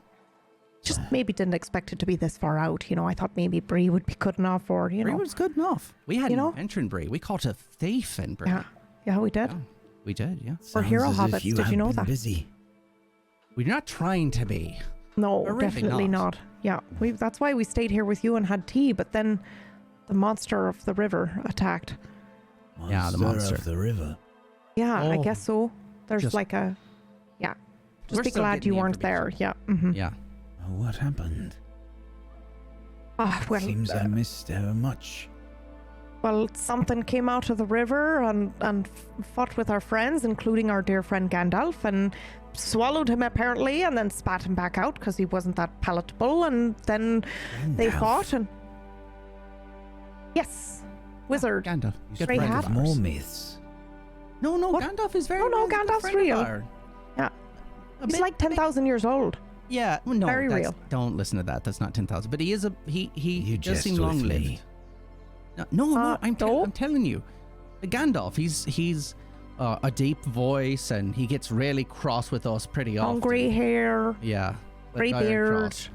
Just maybe didn't expect it to be this far out. You know, I thought maybe Bree would be good enough, or you Brie know, was good enough. We had You an know? adventure in Brie. We caught a thief in Brie. yeah, we did. Yeah, we did, yeah. We're hero Sounds as if hobbits, did have you know been that? busy. We're not trying to be. No, We're really definitely not. not. Yeah, that's why we stayed here with you and had tea. But then the monster of the river attacked. Yeah, the monster. of the river. Yeah, I Oh. guess so. There's Just- like a, yeah. Just We're be still glad getting you the weren't there. information. Yeah. Mm-hmm. Yeah. What happened? Well, Seems I missed much. well, something came out of the river and fought with our friends, including our dear friend Gandalf, and swallowed him apparently, and then spat him back out because he wasn't that palatable. And then they Gandalf. fought, and yes, wizard. Gandalf. You Good Grey spread friend hat. of more ours. myths. No, What? Gandalf is very No, real. He's a good Gandalf's friend of real. ours. Yeah. A He's bit- like 10,000 years old. Yeah, well, no, Very that's- real. Don't listen to that. That's not 10,000. But he is he You does jest seem with long me. lived. No, I'm no? telling you, Gandalf. He's a deep voice, and he gets really cross with us pretty often. Long grey hair, Yeah. the grey Iron beard, Cross.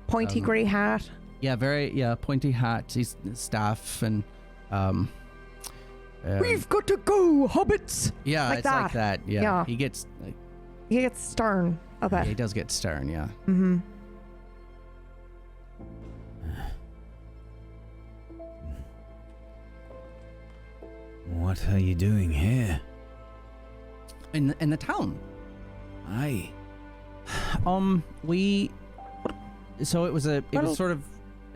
pointy grey hat. Yeah, pointy hat. He's staff and We've got to go, hobbits. yeah, like it's like that. that. Yeah. Yeah. He gets like He gets stern a bit. He does get stern, yeah. Mm-hmm. What are you doing here? In the town. Aye. We. So it was Well, sort of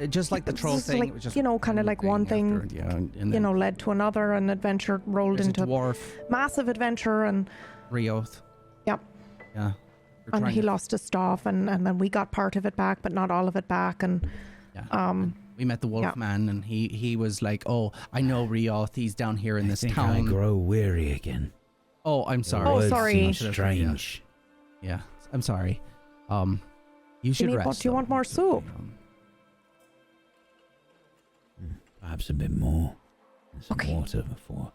just like the it's troll just thing. like, It was just kind of like one thing, after, yeah, and you then know, led to another, and adventure rolled there's a into dwarf, massive adventure, and Rioth. Yep. Yeah. We're and trying he to- lost his stuff, and then we got part of it back, but not all of it back, and Yeah. We met the wolf yeah. man, and he was like, "Oh, I know Rioth. He's down here in I this think town." I grow weary again. Oh, I'm sorry. Oh, Words sorry. seem strange. Yeah, I'm sorry. You should need- rest. do you though. want more soup? Perhaps a bit more. And some Okay. water before.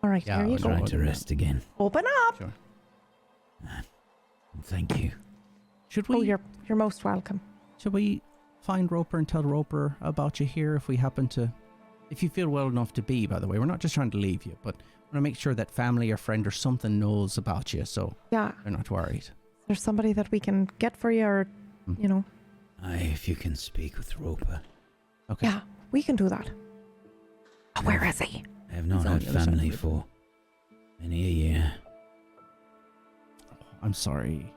all right, Yeah, here you I'll go. try Trying to rest again. Open up. Sure. Thank you. Should we? Oh, you're most welcome. Should we find Roper and tell Roper about you here if we happen to? If you feel well enough to be, by the way, we're not just trying to leave you, but we want to make sure that family or friend or something knows about you, so Yeah, they're not worried. there's somebody that we can get for you, or you know, Aye, if you can speak with Roper. Okay. yeah, we can do that. Where is he? I have not He's on had the other side of family the for many a year. I'm sorry.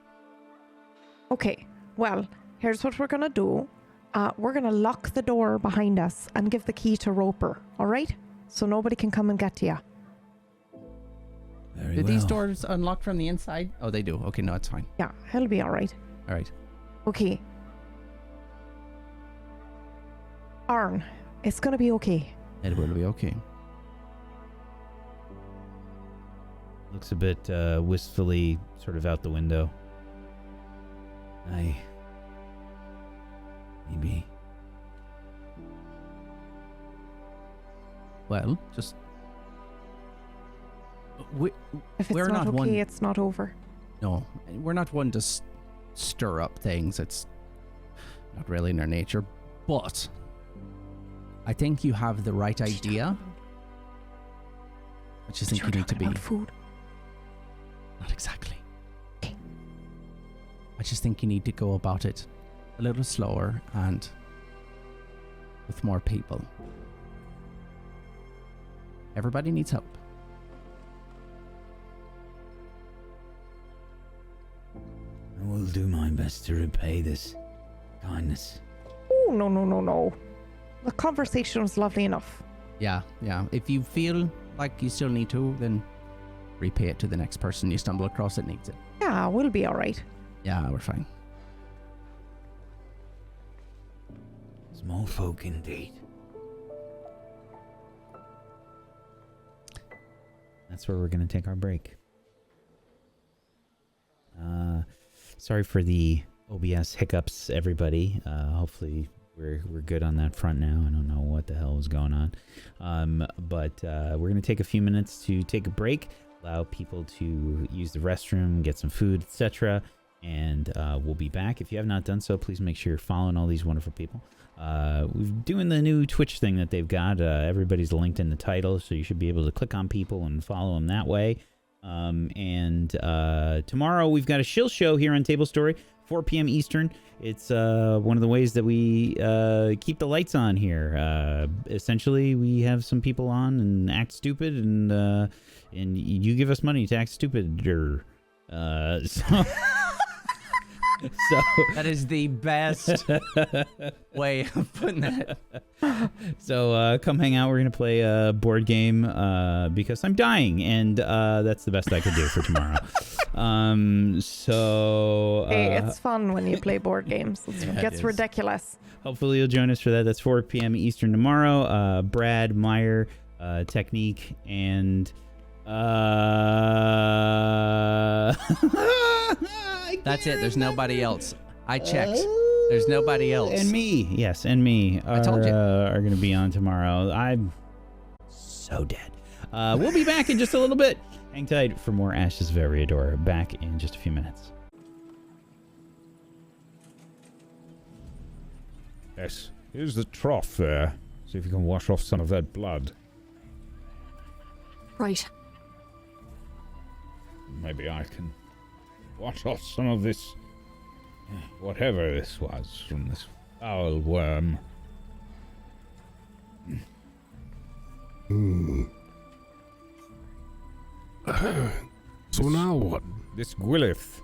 Okay, well, here's what we're gonna do. We're gonna lock the door behind us and give the key to Roper. All right, so nobody can come and get to you. Very Did well. these doors unlock from the inside? Oh, they do. Okay, no, it's fine. Yeah, he'll be all right. All right. Okay. Arn, it's gonna be okay. It will be okay. Looks a bit wistfully sort of out the window. Aye. Maybe. Well, just we, If it's We're not not okay, one- it's not over. no, we're not one to stir up things. It's not really in our nature. But I think you have the right idea. I just think you need to be. About food. Not exactly. Okay. I just think you need to go about it a little slower and with more people. Everybody needs help. I will do my best to repay this kindness. Oh, no. The conversation was lovely enough. Yeah. If you feel like you still need to, then repay it to the next person you stumble across that needs it. Yeah, we'll be all right. Yeah, we're fine. Small folk indeed. That's where we're going to take our break. Sorry for the OBS hiccups, everybody. Hopefully we're good on that front now. I don't know what the hell was going on. But we're going to take a few minutes to take a break, allow people to use the restroom, get some food, etc. And we'll be back. If you have not done so, please make sure you're following all these wonderful people. We're doing the new Twitch thing that they've got. Everybody's linked in the title, so you should be able to click on people and follow them that way. And tomorrow we've got a shill show here on Tablestory, 4 p.m. Eastern. It's one of the ways that we keep the lights on here. Essentially, we have some people on and act stupid, and you give us money to act stupid. So That is the best way of putting that. So come hang out. We're going to play a board game because I'm dying, and that's the best I could do for tomorrow. Hey, it's fun when you play board games. It Yeah, it gets is. ridiculous. Hopefully you'll join us for that. That's 4 p.m. Eastern tomorrow. Brad, Meyer, Technique, and... That's it. There's nobody else. I checked. There's nobody else. And me. Yes, and me I told you. are going to be on tomorrow. I'm so dead. We'll be back in just a little bit. Hang tight for more Ashes of Eriador. Back in just a few minutes. Yes, here's the trough there. See if you can wash off some of that blood. Right. Maybe I can wash off some of this, whatever this was, from this foul worm. So now what? This Gwileth,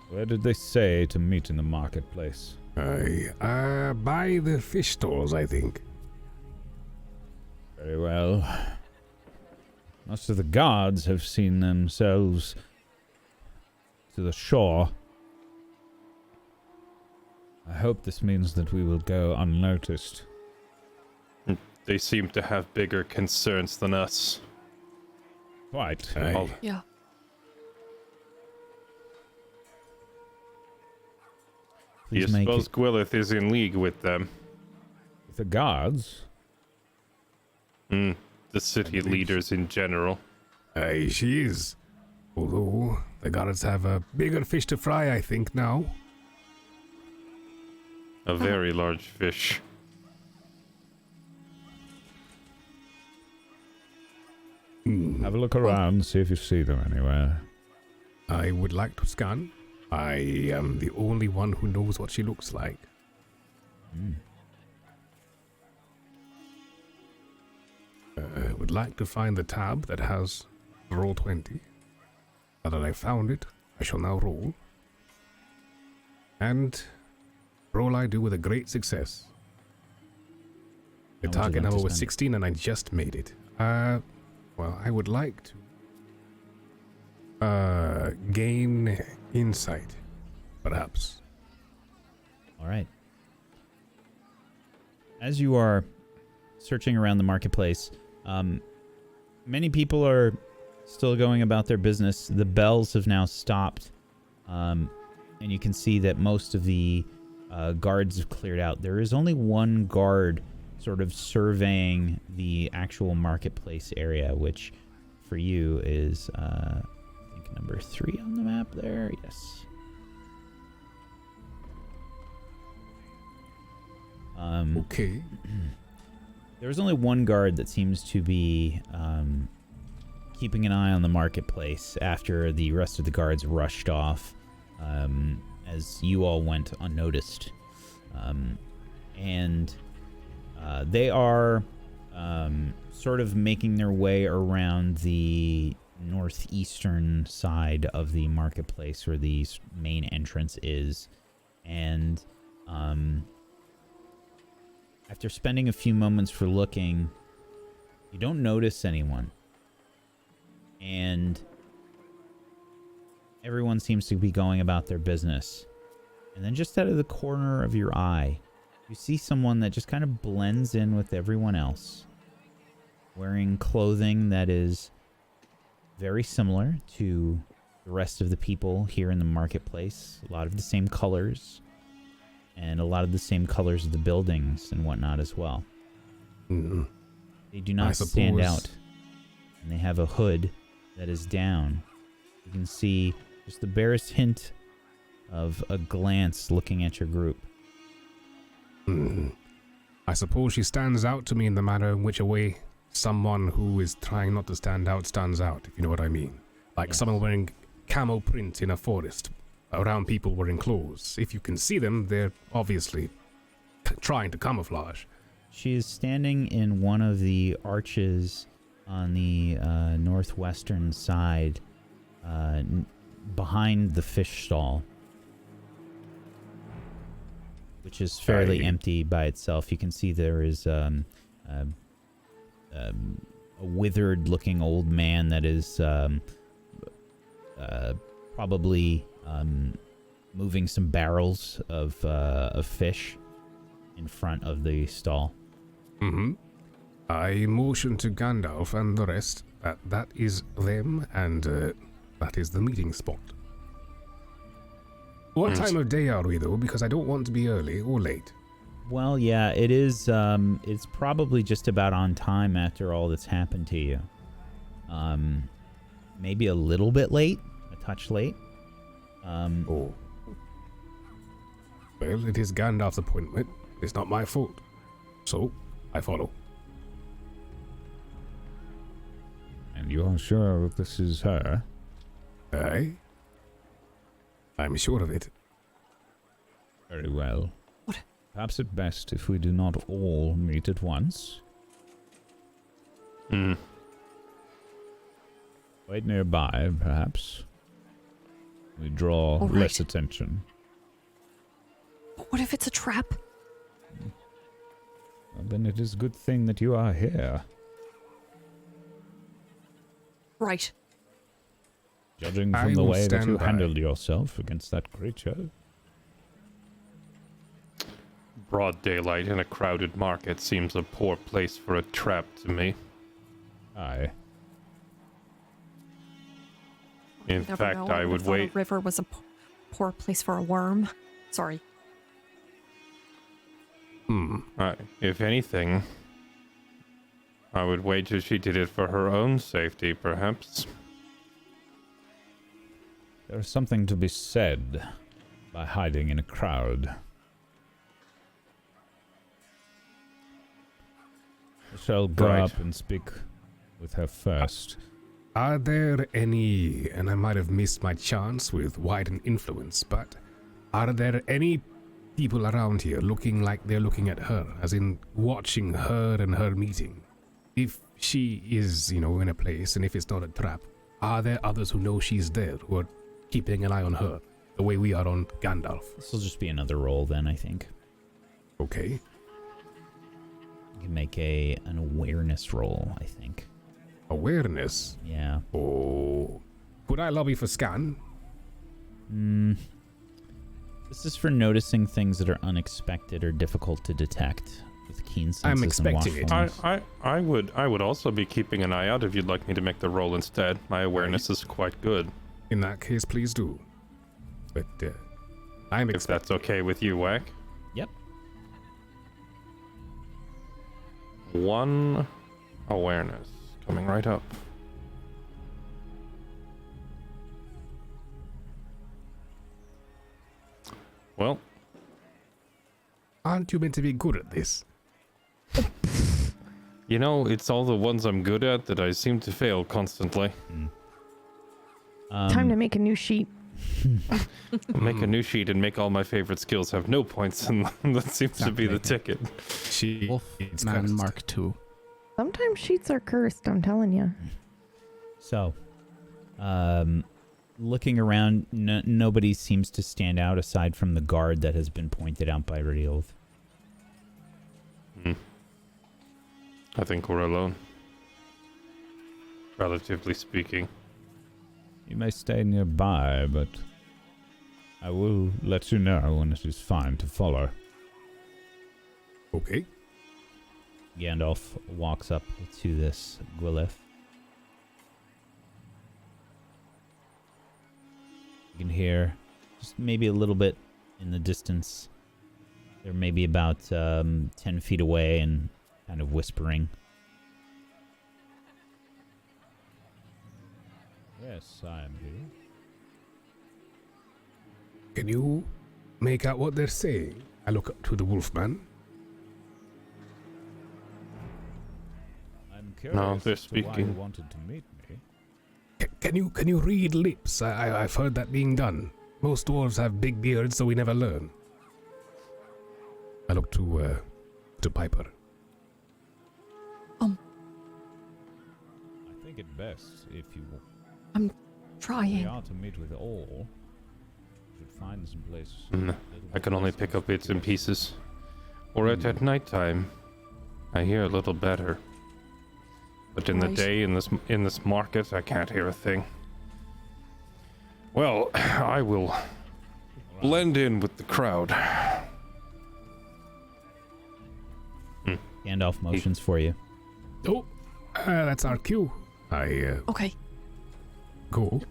where did they say to meet in the marketplace? By the fish stalls, I think. Very well. Most of the guards have seen themselves to the shore. I hope this means that we will go unnoticed. They seem to have bigger concerns than us. Quite. Aye. Yeah. Do you Please make suppose it Gwileth is in league with them? With the guards? The city leaders in general. Aye, she is. Although, the guards have a bigger fish to fry, I think, now. A very large fish. Have a look around, see if you see them anywhere. I would like to scan. I am the only one who knows what she looks like. I would like to find the tab that has roll 20. Now that I found it, I shall now roll. And roll I do with a great success. The How would you target like to number was spend it? 16 and I just made it. Well, I would like to gain insight, perhaps. All right. As you are searching around the marketplace, many people are still going about their business. The bells have now stopped, and you can see that most of the guards have cleared out. There is only one guard sort of surveying the actual marketplace area, which for you is, I think, number 3 on the map there. Yes. Okay. There's only one guard that seems to be keeping an eye on the marketplace after the rest of the guards rushed off as you all went unnoticed. And they are sort of making their way around the northeastern side of the marketplace where the main entrance is. And after spending a few moments for looking, you don't notice anyone. And everyone seems to be going about their business. And then just out of the corner of your eye, you see someone that just kind of blends in with everyone else, wearing clothing that is very similar to the rest of the people here in the marketplace. A lot of the same colors, and a lot of the same colors of the buildings and whatnot as well. They do not stand out, and they have a hood that is down. You can see just the barest hint of a glance looking at your group. I suppose she stands out to me in the manner in which a way someone who is trying not to stand out stands out, if you know what I mean. Like Yes. someone wearing camo print in a forest around people wearing clothes. If you can see them, they're obviously trying to camouflage. She is standing in one of the arches on the northwestern side, behind the fish stall, which is fairly empty by itself. You can see there is a withered-looking old man that is probably moving some barrels of fish in front of the stall. I motion to Gandalf and the rest that is them, and that is the meeting spot. What time of day are we, though? Because I don't want to be early or late. Well, yeah, it is. It's probably just about on time after all that's happened to you. Maybe a little bit late, a touch late. Oh. Well, it is Gandalf's appointment. It's not my fault. So, I follow. And you are sure that this is her? Aye. I'm sure of it. Very well. What? Perhaps it's best if we do not all meet at once. Hmm. Wait nearby, perhaps. We draw All right. less attention. But what if it's a trap? Well, then it is a good thing that you are here. Right. Judging I from the will way that stand you by. handled yourself against that creature. Broad daylight in a crowded market seems a poor place for a trap to me. Aye. In You never fact, know. I would've would thought wait. A river was a poor place for a worm. Sorry. If anything, I would wager she did it for her own safety, perhaps. There's something to be said by hiding in a crowd. I shall go Right. up and speak with her first. Are there any, and I might have missed my chance with widen influence, but are there any people around here looking like they're looking at her, as in watching her and her meeting? If she is, in a place, and if it's not a trap, are there others who know she's there, who are keeping an eye on her, the way we are on Gandalf? This will just be another roll then, I think. Okay. You can make an awareness roll, I think. Awareness. Yeah. Oh. Could I lobby for scan? This is for noticing things that are unexpected or difficult to detect with keen senses I'm and expecting it. watchfulness. I would also be keeping an eye out if you'd like me to make the roll instead. My awareness is quite good. In that case, please do. But I'm If expecting. that's okay with you, Wack. Yep. 1 awareness. Coming right up. Well, Aren't you meant to be good at this? it's all the ones I'm good at that I seem to fail constantly. Time to make a new sheet. I'll make a new sheet and make all my favorite skills have no points, and that seems to be the ticket. She Wolfman cursed. Mark II. Sometimes sheets are cursed, I'm telling you. So, looking around, nobody seems to stand out aside from the guard that has been pointed out by Riolth. I think we're alone. Relatively speaking. You may stay nearby, but I will let you know when it is fine to follow. Okay. Gandalf walks up to this Gwileth. You can hear just maybe a little bit in the distance. They're maybe about 10 feet away and kind of whispering. Yes, I am here. Can you make out what they're saying? I look up to the Wolfman. I'm curious they're as to why you speaking. wanted to meet me. Can you read lips? I've heard that being done. Most dwarves have big beards, so we never learn. I look to Piper. I think it best if you we Trying. are to meet with all. You should find some place. I can only pick up bits and pieces. Or at nighttime, I hear a little better. But in the Right. day, in this market, I can't hear a thing. Well, I will blend in with the crowd. Gandalf motions for you. Oh, that's our cue. I Okay. go.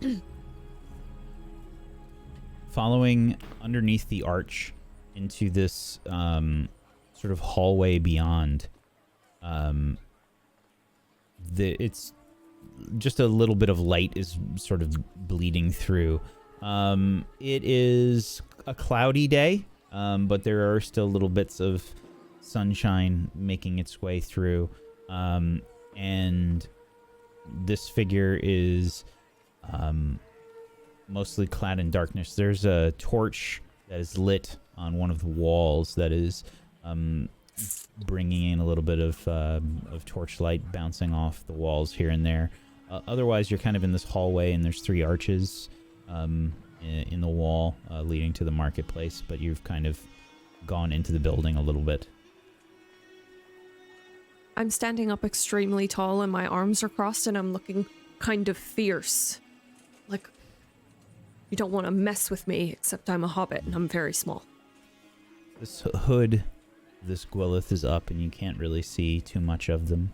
Following underneath the arch into this sort of hallway beyond, it's just a little bit of light is sort of bleeding through. It is a cloudy day, but there are still little bits of sunshine making its way through, and this figure is mostly clad in darkness. There's a torch that is lit on one of the walls that is bringing in a little bit of torchlight bouncing off the walls here and there. Otherwise, you're kind of in this hallway, and there's 3 arches in the wall leading to the marketplace, but you've kind of gone into the building a little bit. I'm standing up extremely tall and my arms are crossed and I'm looking kind of fierce. Like, you don't want to mess with me, except I'm a hobbit and I'm very small. This hood, this Gwileth is up, and you can't really see too much of them.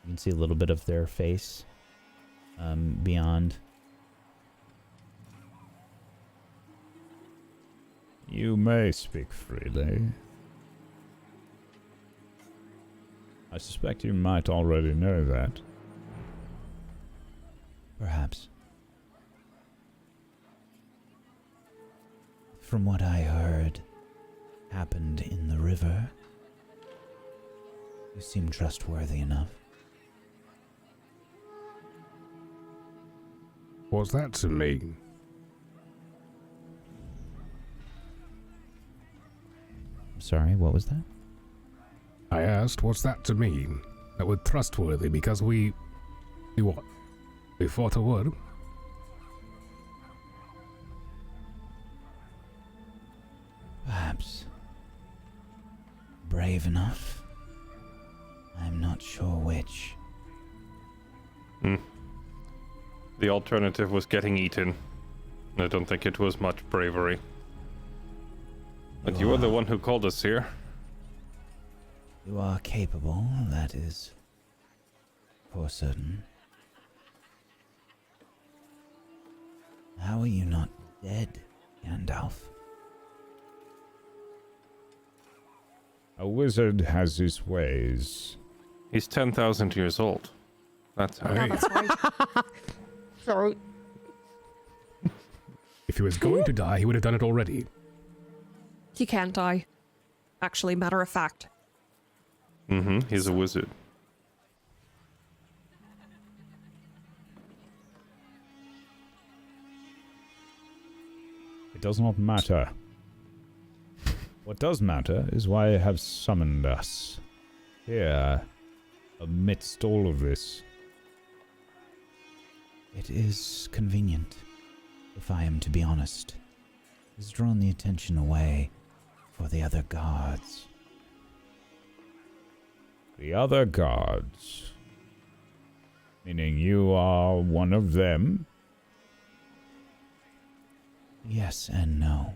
You can see a little bit of their face beyond. You may speak freely. I suspect you might already know that. Perhaps. From what I heard happened in the river, you seem trustworthy enough. What's that to mean? I'm sorry, what was that? I asked, what's that to mean? That we're trustworthy because we what? We fought a word? Perhaps. Brave enough? I'm not sure which. The alternative was getting eaten. I don't think it was much bravery. But you were the one who called us here. You are capable, that is for certain. How are you not dead, Gandalf? A wizard has his ways. He's 10,000 years old. That's how. Hey, That's right. Sorry. if he was going to die, he would have done it already. He can't die. Actually, matter of fact. He's a wizard. It does not matter. What does matter is why you have summoned us here amidst all of this. It is convenient, if I am to be honest. It has drawn the attention away for the other guards. The other guards. Meaning you are one of them? Yes and no.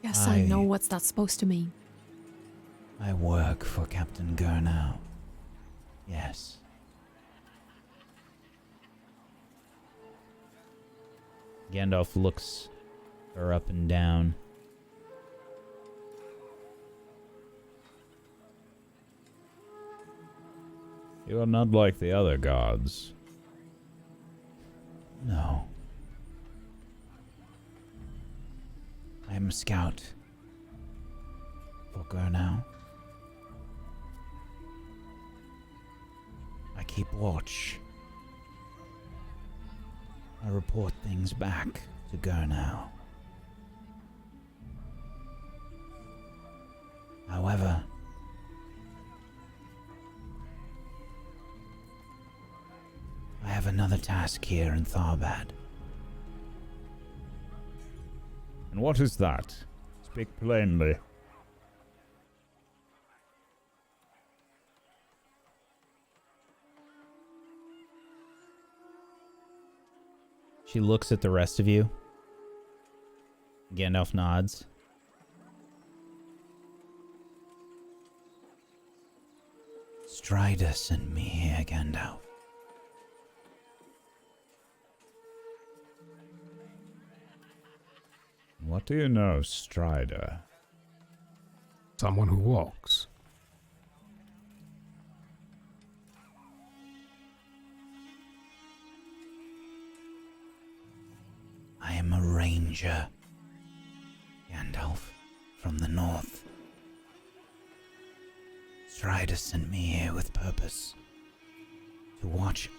Yes, I know what's that supposed to mean. I work for Captain Gurnau. Yes. Gandalf looks her up and down. You are not like the other guards. No. I am a scout for Gurnau. I keep watch. I report things back to Gurnau. However, I have another task here in Tharbad. And what is that? Speak plainly. She looks at the rest of you. Gandalf nods. Strider sent me here, Gandalf. What do you know, Strider? Someone who walks. I am a ranger, Gandalf, from the north. Strider sent me here with purpose. to watch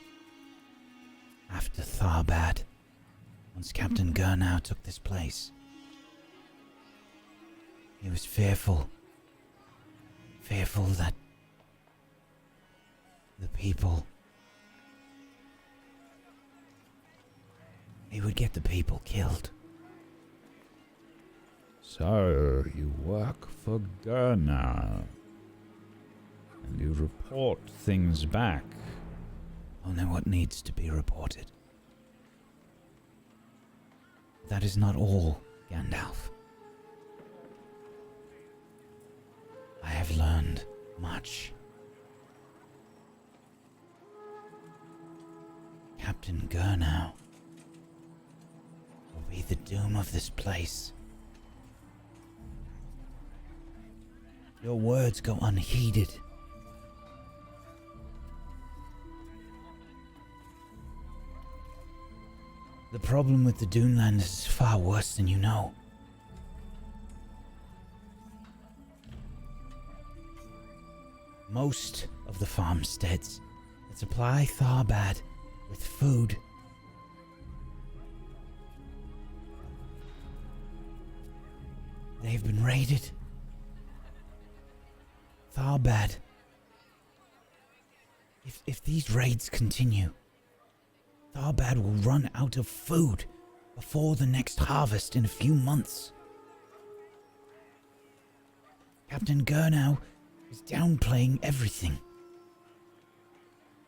after Tharbad once Captain Gurnow took this place. He was fearful that the people, he would get the people killed. So, you work for Gurnow, and you report things back. Only what needs to be reported. That is not all, Gandalf. I have learned much. Captain Gurnow will be the doom of this place. Your words go unheeded. The problem with the Dunelanders is far worse than you know. Most of the farmsteads that supply Tharbad with food they've been raided. Tharbad. If these raids continue, Tharbad will run out of food before the next harvest in a few months. Captain Gurnow is downplaying everything.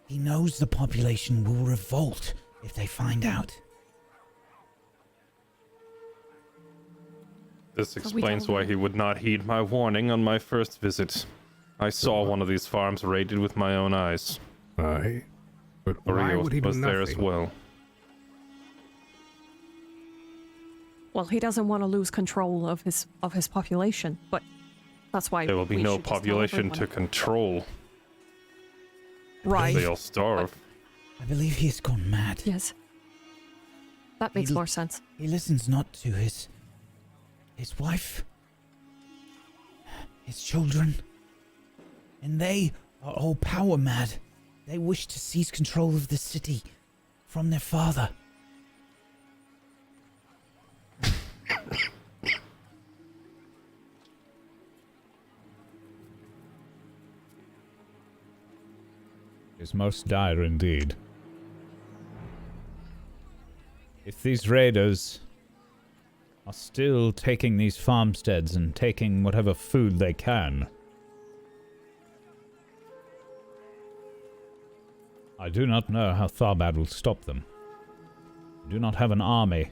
He knows the population will revolt if they find out. This explains why he would not heed my warning on my first visit. I saw one of these farms raided with my own eyes. Aye. But why would he do was there as nothing? well. Well, he doesn't want to lose control of his population, but that's why There will be we no should just tell population to everyone. control. Right. They all starve. I believe he has gone mad. Yes. That makes more sense. He listens not to his wife, his children, and they are all power mad. They wish to seize control of the city from their father. Is most dire indeed. If these raiders are still taking these farmsteads and taking whatever food they can, I do not know how Tharbad will stop them. We do not have an army.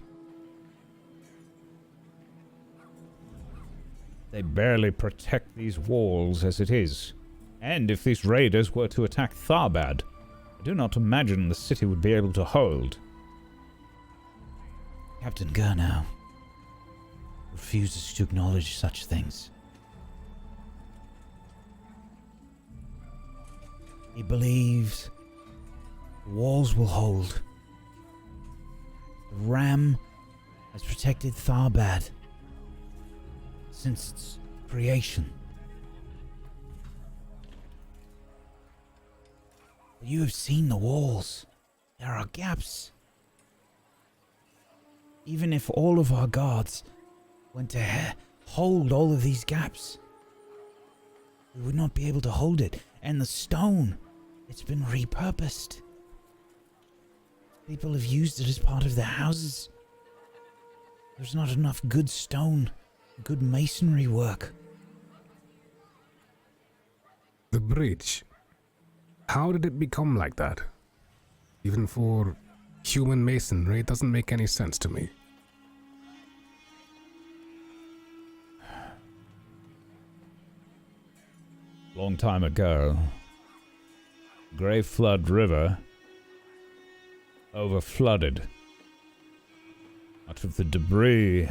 They barely protect these walls as it is. And if these raiders were to attack Tharbad, I do not imagine the city would be able to hold. Captain Gurnow refuses to acknowledge such things. He believes the walls will hold. The ram has protected Tharbad since its creation. But you have seen the walls. There are gaps. Even if all of our guards went to hold all of these gaps, we would not be able to hold it. And the stone, it's been repurposed. People have used it as part of their houses. There's not enough good stone, good masonry work. The bridge. How did it become like that? Even for human masonry, it doesn't make any sense to me. Long time ago, Grey Flood River overflooded. Much of the debris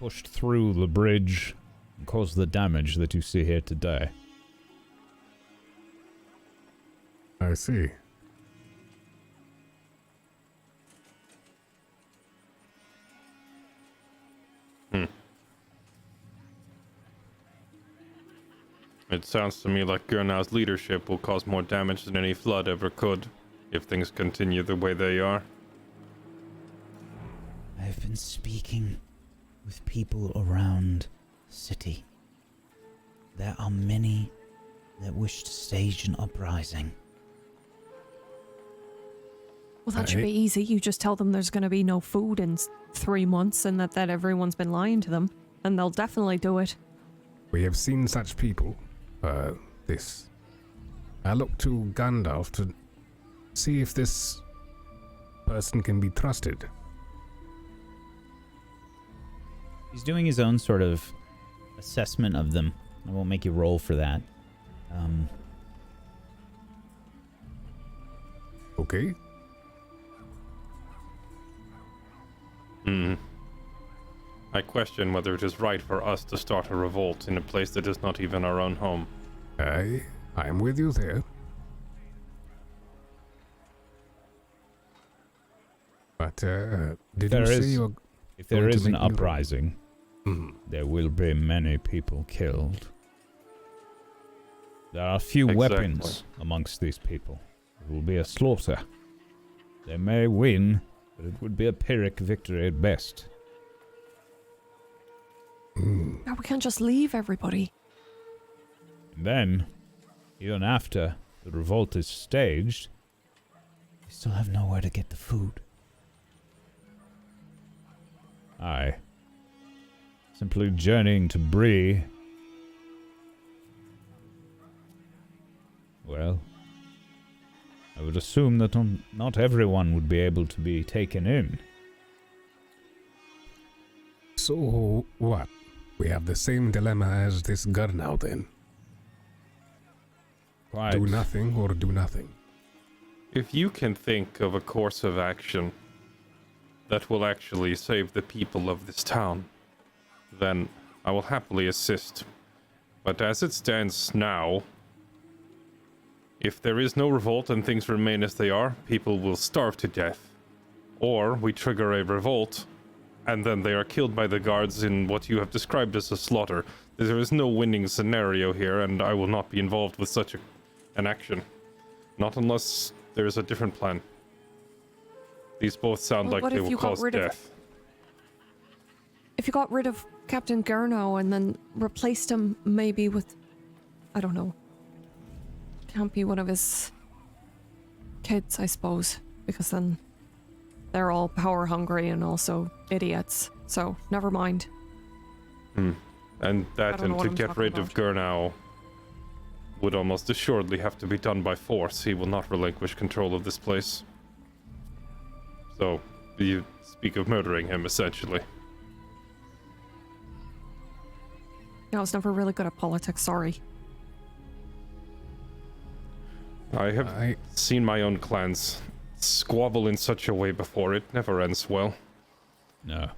pushed through the bridge and caused the damage that you see here today. I see. It sounds to me like Gurnau's leadership will cause more damage than any flood ever could, if things continue the way they are. I've been speaking with people around the city. There are many that wish to stage an uprising. Well, that should be easy. You just tell them there's going to be no food in 3 months and that everyone's been lying to them, and they'll definitely do it. We have seen such people. I look to Gandalf to see if this person can be trusted. He's doing his own sort of assessment of them. I won't make you roll for that. Okay. I question whether it is right for us to start a revolt in a place that is not even our own home. I am with you there. But, did you say you're... If there going to is an make me roll? uprising, there will be many people killed. There are few weapons amongst these people. It will be a slaughter. They may win, but it would be a Pyrrhic victory at best. Now we can't just leave everybody. And then, even after the revolt is staged, We still have nowhere to get the food. aye, simply journeying to Bree. Well, I would assume that not everyone would be able to be taken in. So, what? We have the same dilemma as this Gurnau then. Quite. Do nothing or do nothing. If you can think of a course of action that will actually save the people of this town, then I will happily assist. But as it stands now, if there is no revolt and things remain as they are, people will starve to death. Or we trigger a revolt, and then they are killed by the guards in what you have described as a slaughter. There is no winning scenario here, and I will not be involved with such an action. Not unless there is a different plan. These both sound Well, like what they if will you got cause rid of- death. If you got rid of Captain Gurnau and then replaced him maybe with, I don't know, can't be one of his kids, I suppose, because then they're all power hungry and also idiots. So never mind. And I that, don't know and what to I'm get talking rid of about. Gurnau would almost assuredly have to be done by force. He will not relinquish control of this place. So, you speak of murdering him, essentially. Yeah, I was never really good at politics, sorry. I have seen my own clans squabble in such a way before. It never ends well. No.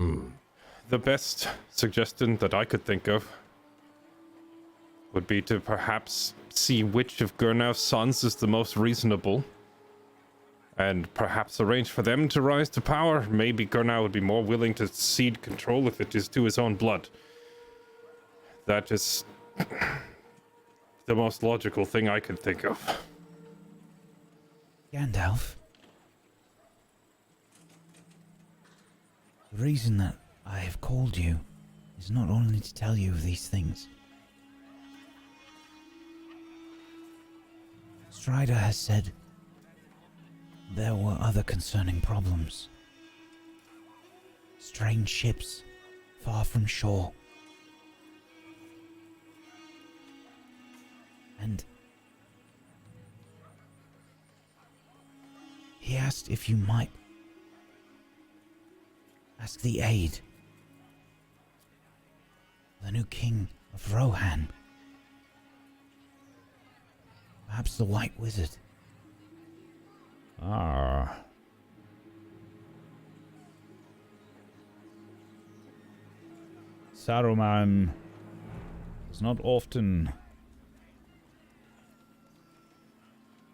The best suggestion that I could think of would be to perhaps see which of Gurnau's sons is the most reasonable, and perhaps arrange for them to rise to power. Maybe Gurnau would be more willing to cede control if it is to his own blood. That is the most logical thing I could think of. Gandalf, the reason that I have called you is not only to tell you of these things. Strider has said there were other concerning problems. Strange ships far from shore. And he asked if you might ask the aid of the new king of Rohan. Perhaps the White Wizard. Ah. Saruman does not often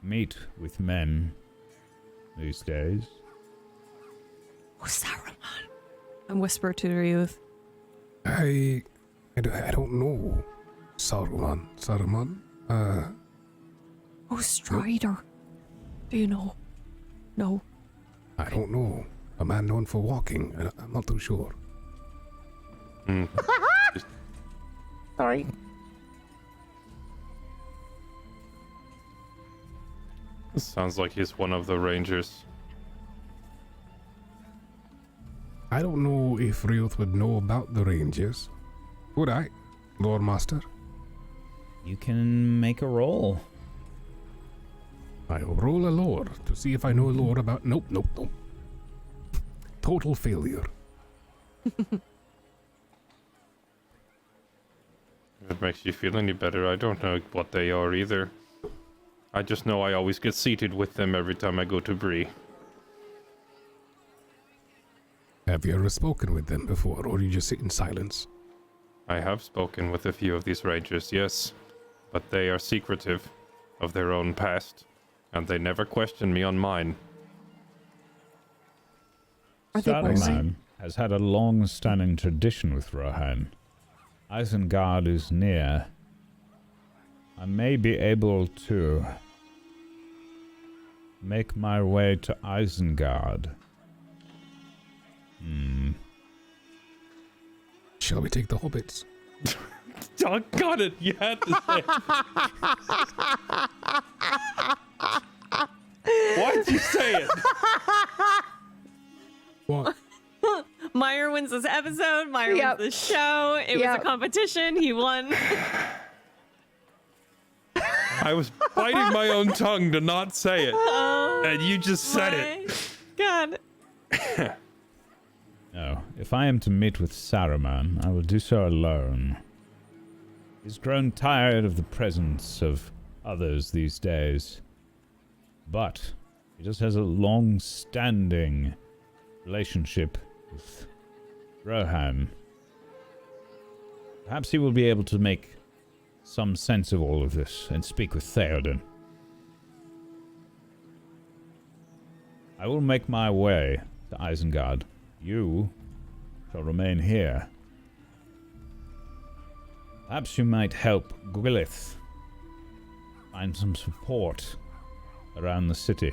meet with men these days. Who's Saruman? And whisper to the youth. I don't know. Saruman? Oh, Strider. Do you know? No. I don't know. A man known for walking. I'm not too sure. Sorry. This sounds like he's one of the rangers. I don't know if Ryuth would know about the Rangers. Would I, Loremaster? You can make a roll. I'll roll a lore to see if I know lore about... Nope. Total failure. If it makes you feel any better, I don't know what they are either. I just know I always get seated with them every time I go to Bree. Have you ever spoken with them before, or you just sit in silence? I have spoken with a few of these rangers, yes, but they are secretive of their own past, and they never question me on mine. Saruman has had a long-standing tradition with Rohan. Isengard is near. I may be able to make my way to Isengard. Shall we take the hobbits? I got it! You had to say it. Why'd you say it? What? Meyer wins this episode. Meyer Yep. wins this show. It was a Yep. competition. He won. I was biting my own tongue to not say it, and you just said it. God. No, if I am to meet with Saruman, I will do so alone. He's grown tired of the presence of others these days. But he just has a long-standing relationship with Rohan. Perhaps he will be able to make some sense of all of this and speak with Theoden. I will make my way to Isengard. You shall remain here. Perhaps you might help Gwileth find some support around the city.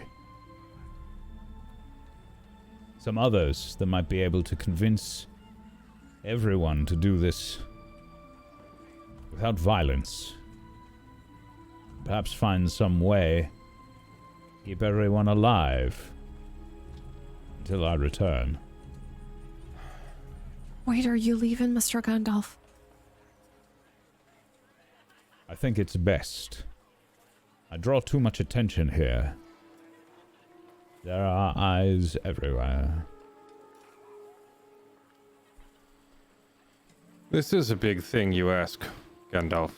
Some others that might be able to convince everyone to do this without violence. Perhaps find some way to keep everyone alive until I return. Wait, are you leaving, Mr. Gandalf? I think it's best. I draw too much attention here. There are eyes everywhere. This is a big thing you ask, Gandalf.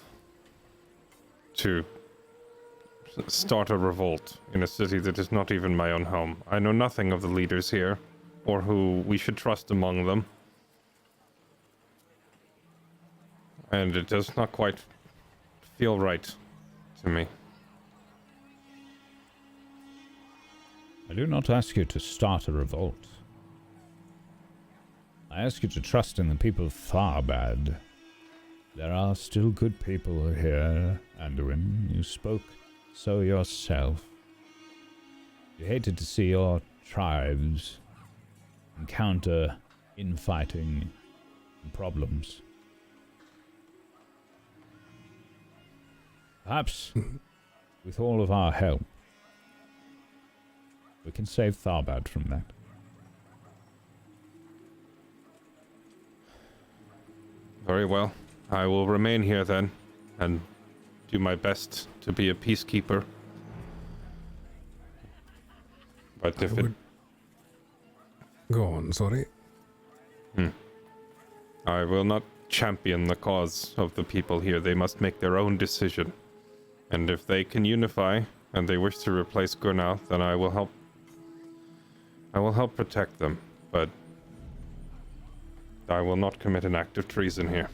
To start a revolt in a city that is not even my own home. I know nothing of the leaders here, or who we should trust among them. And it does not quite feel right to me. I do not ask you to start a revolt. I ask you to trust in the people of Tharbad. There are still good people here, Anduin. You spoke so yourself. You hated to see your tribes encounter infighting and problems. Perhaps, with all of our help, we can save Tharbad from that. Very well. I will remain here then, and do my best to be a peacekeeper. But if it... Go on, sorry. I will not champion the cause of the people here. They must make their own decision. And if they can unify, and they wish to replace Gurnau, then I will help. I will help protect them, but I will not commit an act of treason here.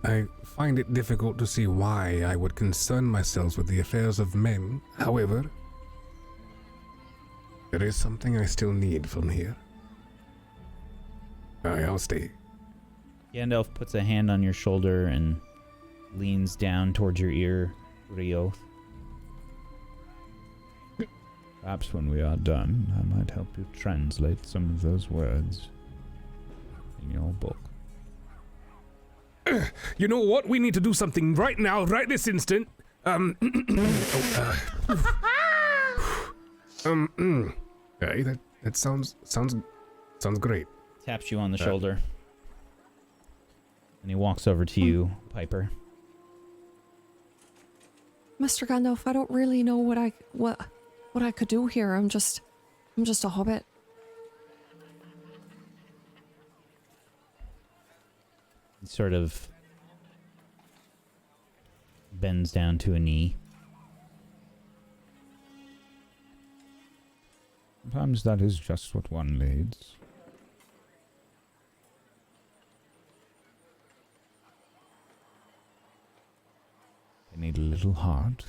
I find it difficult to see why I would concern myself with the affairs of men. However, there is something I still need from here. I'll stay. Gandalf puts a hand on your shoulder and leans down towards your ear, Gwileth. Perhaps when we are done, I might help you translate some of those words in your book. You know what? We need to do something right now, right this instant. Okay, that sounds great. Taps you on the shoulder. And he walks over to you, Piper. Mr. Gandalf, I don't really know what I could do here. I'm just a hobbit. He sort of bends down to a knee. Sometimes that is just what one needs. They need a little heart.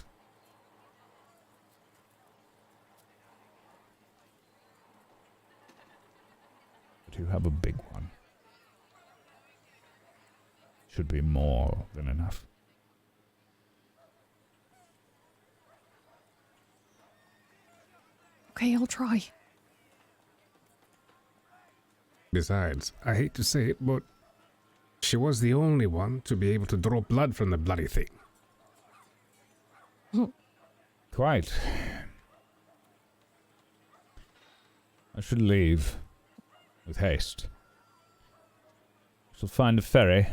But you have a big one. Should be more than enough. Okay, I'll try. Besides, I hate to say it, but she was the only one to be able to draw blood from the bloody thing. Quite. I should leave. With haste. Shall find a ferry.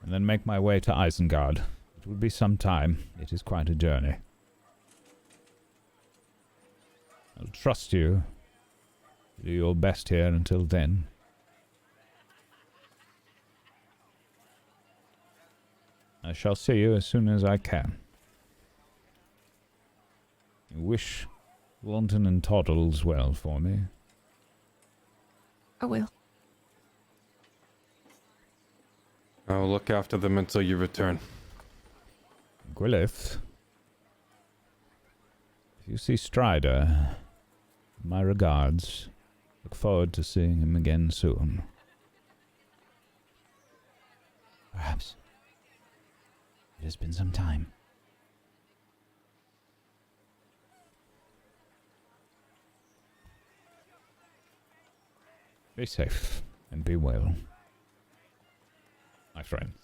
And then make my way to Isengard. It will be some time. It is quite a journey. I'll trust you. Do your best here until then. I shall see you as soon as I can. You wish Lontin and Toddles well for me. I will. I will look after them until you return. Gwileth, if you see Strider, my regards. Look forward to seeing him again soon. Perhaps. It has been some time. Be safe and be well, my friends.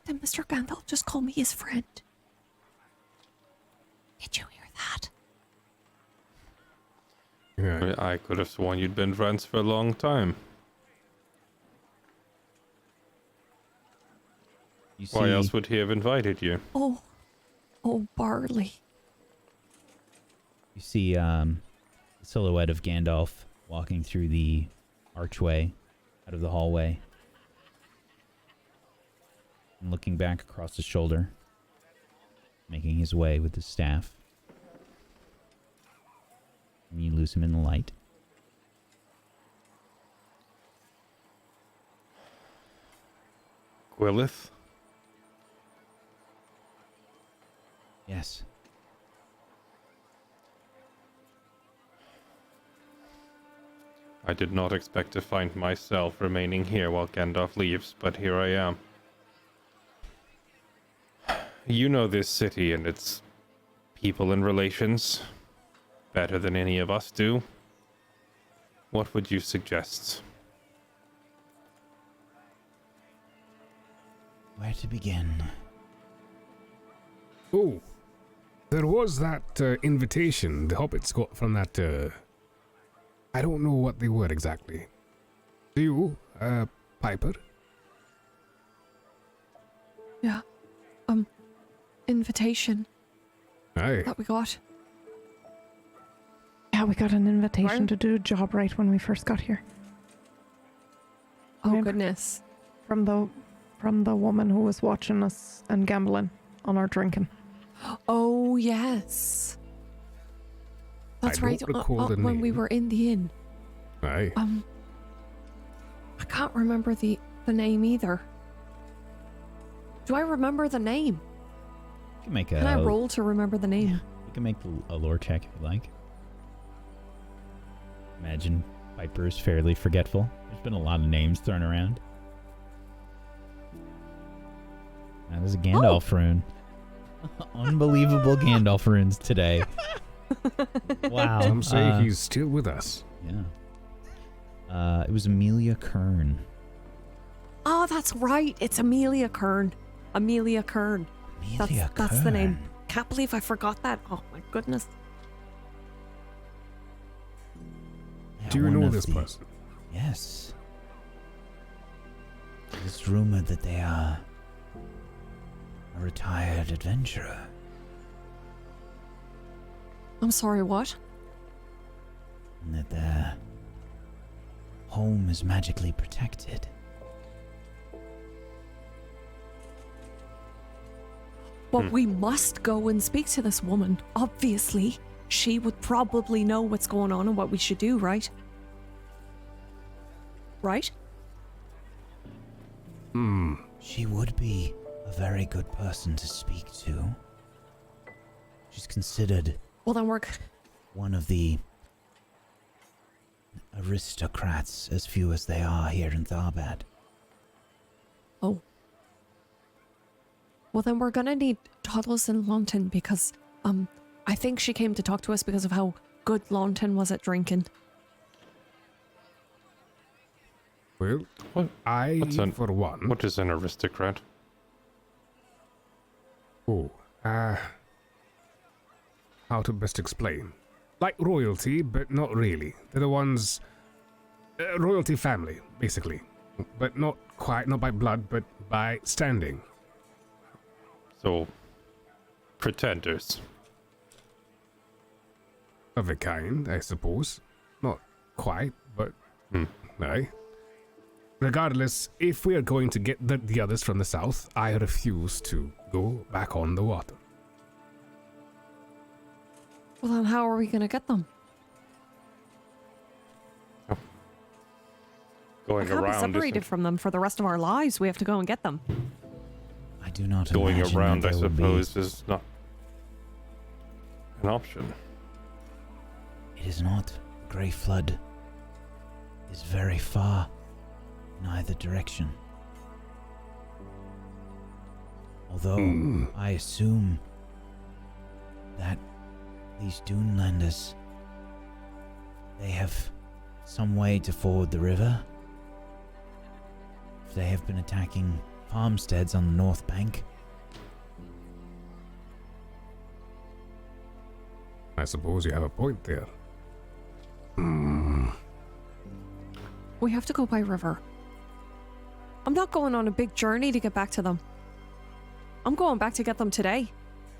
Then Mr. Gandalf, just call me his friend. Did you hear that? Yeah. I could have sworn you'd been friends for a long time. You see, Why else would he have invited you? Oh, Barley. You see the silhouette of Gandalf walking through the archway out of the hallway. And looking back across his shoulder. Making his way with his staff. And you lose him in the light. Gwileth? Yes. I did not expect to find myself remaining here while Gandalf leaves, but here I am. You know this city and its people and relations better than any of us do. What would you suggest? Where to begin? Oh, there was that invitation the hobbits got from that, I don't know what they were exactly. Do you, Piper? Yeah. Invitation Aye. that we got. Yeah, we got an invitation Right. to do a job right when we first got here. Oh, Remember? goodness. From the woman who was watching us and gambling on our drinking. Oh, yes. That's I right. don't recall the When we name. were in the inn. Aye. I can't remember the name either. Do I remember the name? You can make Can I roll to remember the name? You You can make a lore check if you like. Imagine Piper is fairly forgetful. There's been a lot of names thrown around. That is a Gandalf rune. Unbelievable Gandalf runes today. Wow. Some say he's still with us. Yeah. It was Amelia Kern. Oh, that's right. It's Amelia Kern. Amelia Kern. That's the name. Can't believe I forgot that. Oh my goodness. Do you know this person? Yes. It's rumored that they are a retired adventurer. I'm sorry, what? And that their home is magically protected. Well, we must go and speak to this woman. Obviously, she would probably know what's going on and what we should do, right? Right? She would be a very good person to speak to. She's considered Well, then we're... one of the aristocrats, as few as they are here in Tharbad. Oh. Well, then we're gonna need Toddles and Lontin because, I think she came to talk to us because of how good Lontin was at drinking. Well, What? for one... What is an aristocrat? Oh, how to best explain? Like royalty, but not really. They're the ones... royalty family, basically. But not quite, not by blood, but by standing. So, pretenders. Of a kind, I suppose. Not quite, but... Aye. Regardless, if we are going to get the others from the south, I refuse to go back on the water. Well, then how are we gonna get them? Going We can't be around. separated from them for the rest of our lives. We have to go and get them. I do not Going imagine around, that I there would suppose, is not an option. It is not. The Grey Flood is very far in either direction. Although I assume that these Dunelanders, they have some way to ford the river. If they have been attacking farmsteads on the north bank. I suppose you have a point there. We have to go by river. I'm not going on a big journey to get back to them. I'm going back to get them today.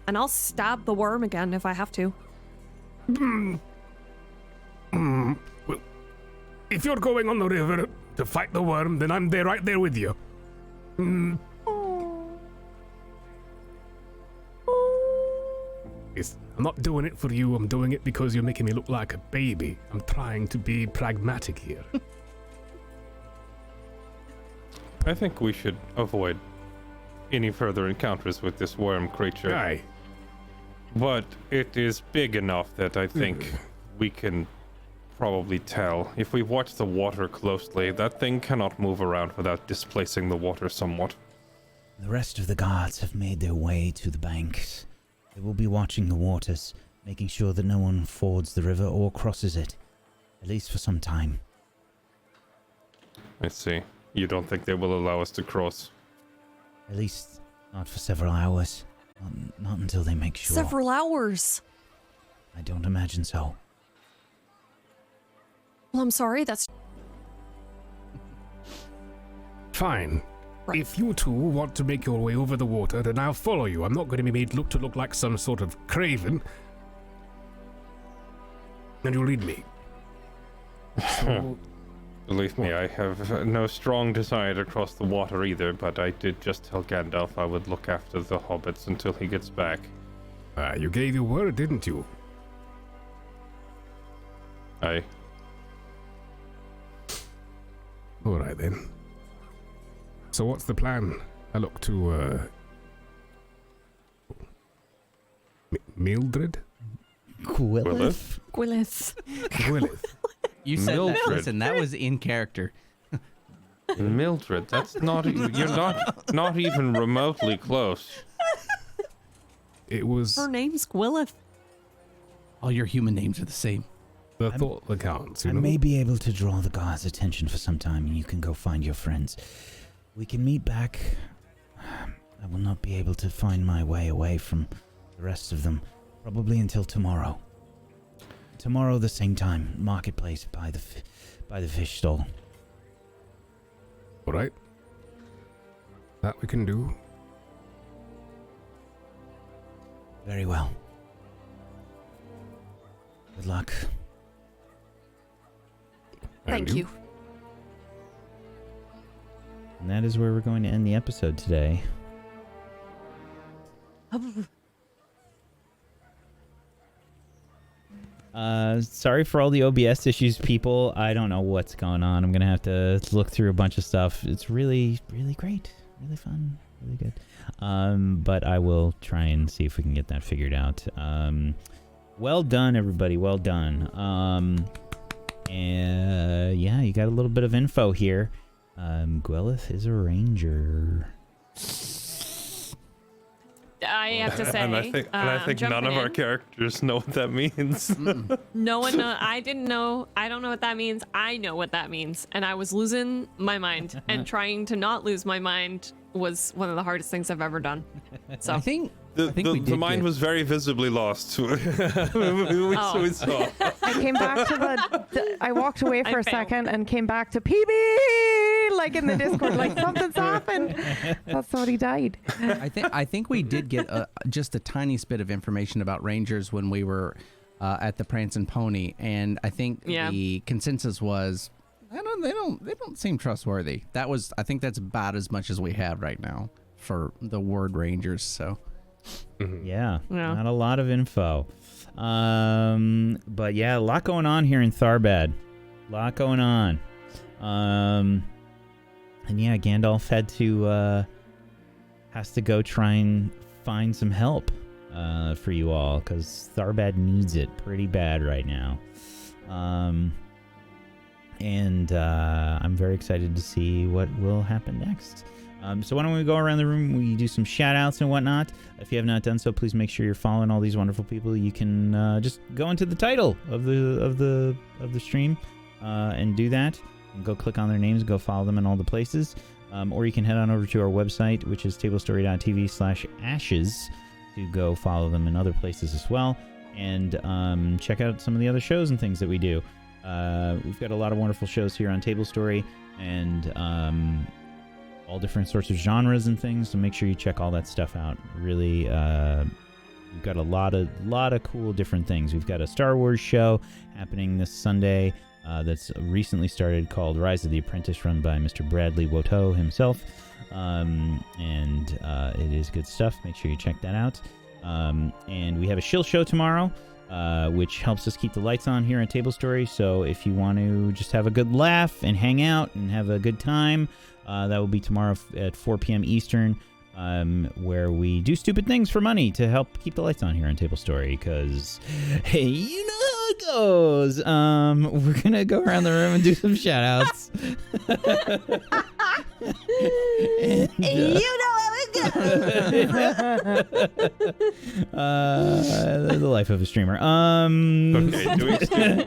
And I'll stab the worm again if I have to. Well, if you're going on the river to fight the worm, then I'm there, right there with you. Yes, I'm not doing it for you, I'm doing it because you're making me look like a baby. I'm trying to be pragmatic here. I think we should avoid any further encounters with this worm creature. Aye. But it is big enough that I think we can probably tell. If we watch the water closely, that thing cannot move around without displacing the water somewhat. The rest of the guards have made their way to the banks. They will be watching the waters, making sure that no one fords the river or crosses it, at least for some time. I see. You don't think they will allow us to cross? At least not for several hours. Not until they make sure. Several hours. I don't imagine so. Well, I'm sorry, that's... Fine. Right. If you two want to make your way over the water, then I'll follow you. I'm not going to be made to look like some sort of craven. And you'll lead me. So, Believe me, I have no strong desire to cross the water either, but I did just tell Gandalf I would look after the hobbits until he gets back. you gave your word, didn't you? Aye. Alright then. So what's the plan? I look to, Mildred? Gwileth? Gwileth. Gwileth. You said that. Mildred. Listen, that was in character. Mildred, that's not. You're not even remotely close. It was Her name's Gwileth. All your human names are the same. the thought that counts, I you know? may be able to draw the gods' attention for some time, and you can go find your friends. We can meet back. I will not be able to find my way away from the rest of them, probably until tomorrow. Tomorrow, the same time, marketplace by the fish stall. All right. That we can do. Very well. Good luck. And Thank you. And that is where we're going to end the episode today. Sorry for all the OBS issues, people. I don't know what's going on. I'm gonna have to look through a bunch of stuff. It's really, really great, really fun, really good. But I will try and see if we can get that figured out. Well done, everybody. Well done. And yeah, you got a little bit of info here. Gwileth is a ranger. I have to say, and I think none of our characters know what that means. No one know. I didn't know. I don't know what that means. I know what that means, and I was losing my mind. And trying to not lose my mind was one of the hardest things I've ever done. So I think The we did mind get- was very visibly lost. we saw. I came back to I walked away for I a failed. second and came back to PB, like in the Discord, like something's happened. That's somebody died. I think we did get just a tiny bit of information about Rangers when we were at the Prance and Pony, and I think Yeah. the consensus was they don't seem trustworthy. I think that's about as much as we have right now for the word Rangers. So Yeah, Yeah. not a lot of info. But yeah, a lot going on here in Tharbad. A lot going on. And yeah, Gandalf has to go try and find some help for you all, because Tharbad needs it pretty bad right now. And I'm very excited to see what will happen next. So why don't we go around the room, we do some shout outs and whatnot. If you have not done so, please make sure you're following all these wonderful people. You can just go into the title of the stream and do that, and go click on their names and go follow them in all the places. Or you can head on over to our website, which is tablestory.tv/ashes, to go follow them in other places as well, and check out some of the other shows and things that we do. We've got a lot of wonderful shows here on Tablestory, and all different sorts of genres and things, so make sure you check all that stuff out. Really, we've got a lot of cool different things. We've got a Star Wars show happening this Sunday that's recently started, called Rise of the Apprentice, run by Mr. Bradley Woteau himself, and it is good stuff. Make sure you check that out. And we have a shill show tomorrow, which helps us keep the lights on here at Tablestory. So if you want to just have a good laugh and hang out and have a good time, that will be tomorrow at 4 p.m. Eastern, where we do stupid things for money to help keep the lights on here on Tablestory, because, hey, you know how it goes. We're going to go around the room and do some shout-outs. you know how it goes. The life of a streamer. Okay,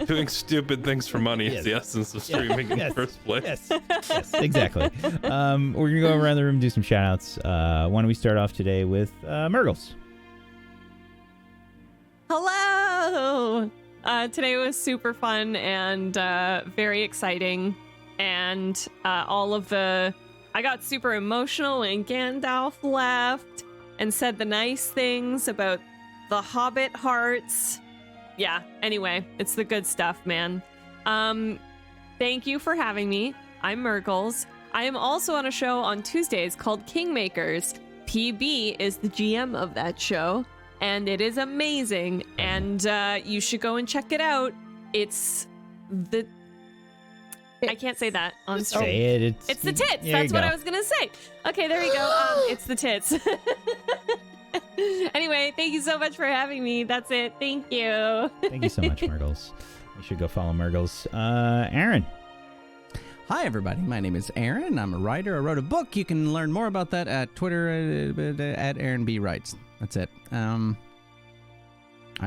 doing stupid things for money is the essence of streaming in the first place. Yes, exactly. We're going to go around the room and do some shout-outs. Why don't we start off today with Murgles? Hello. Today was super fun and very exciting, and I got super emotional when Gandalf left and said the nice things about the Hobbit hearts. Yeah, anyway, it's the good stuff, man. Thank you for having me. I'm Murgles. I am also on a show on Tuesdays called Kingmakers. PB is the GM of that show, and it is amazing, and you should go and check it out. I can't say that on stream. Say it. It's the tits. There That's you what go. I was gonna say. Okay, there you go. It's the tits. Anyway, thank you so much for having me. That's it. Thank you. Thank you so much, Murgles. You should go follow Murgles. Aaron. Hi, everybody. My name is Aaron. I'm a writer. I wrote a book. You can learn more about that at Twitter at Aaron B. Writes. That's it. I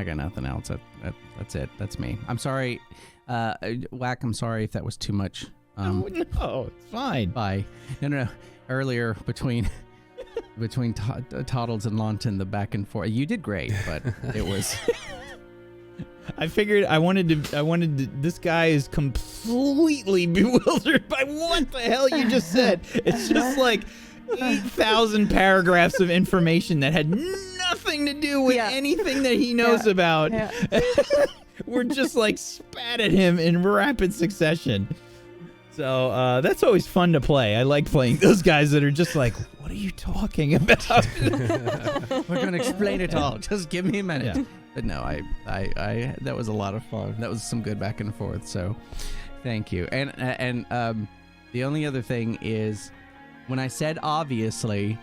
got nothing else. That's it. That's me. I'm sorry. Whack, I'm sorry if that was too much. No, it's fine. Bye. No. Earlier between Toddles and Lontin, the back and forth. You did great, but it was... I figured I wanted to, this guy is completely bewildered by what the hell you just said. It's just like 8,000 paragraphs of information that had nothing to do with anything that he knows about. Yeah. We're just like spat at him in rapid succession. So that's always fun to play. I like playing those guys that are just like, what are you talking about? We're going to explain it all. Just give me a minute. Yeah. But no, I that was a lot of fun. That was some good back and forth. So, thank you. And the only other thing is, when I said obviously,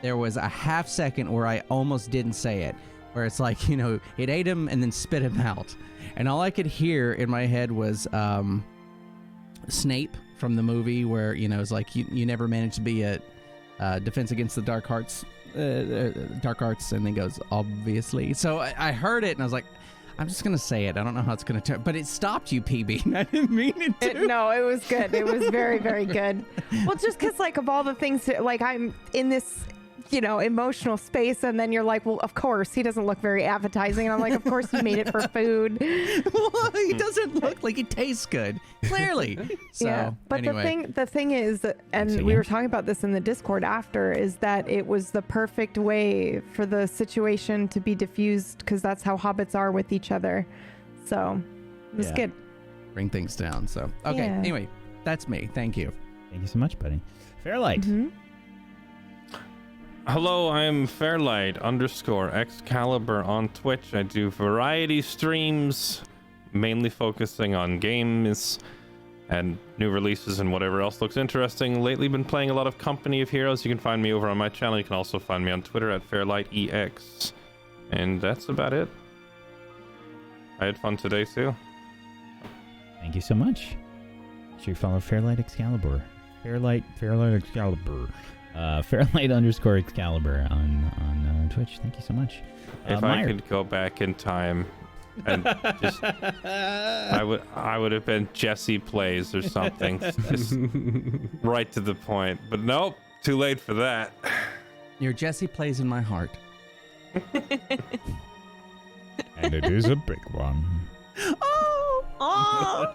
there was a half second where I almost didn't say it, where it's like, you know, it ate him and then spit him out, and all I could hear in my head was Snape from the movie, where, you know, it's like you never managed to be a Defense Against the Dark Arts, and then goes obviously. So I heard it and I was like, I'm just gonna say it. I don't know how it's gonna turn, but it stopped you, PB. I didn't mean it to. No, it was good. It was very, very good. Well, just because like of all the things, like I'm in this, you know, emotional space, and then you're like, well, of course he doesn't look very appetizing, and I'm like, of course you made it for food. Well, he doesn't look like it tastes good, clearly. So, yeah, but anyway. the thing is, and we were talking about this in the Discord after, is that it was the perfect way for the situation to be diffused, because that's how hobbits are with each other. So it was good. Bring things down. So okay. Yeah. Anyway, that's me. Thank you. Thank you so much, buddy. Fairlight. Mm-hmm. Hello, I'm Fairlight_Excalibur on Twitch. I do variety streams, mainly focusing on games and new releases and whatever else looks interesting. Lately been playing a lot of Company of Heroes. You can find me over on my channel. You can also find me on Twitter at FairlightEX. And that's about it. I had fun today too. Thank you so much. Make sure you follow Fairlight Excalibur. Fairlight Excalibur. Fairlight_Excalibur on Twitch. Thank you so much. If Meyer. I could go back in time and just I would have been Jesse Plays or something. Just right to the point. But nope, too late for that. Your Jesse Plays in my heart. And it is a big one. Oh!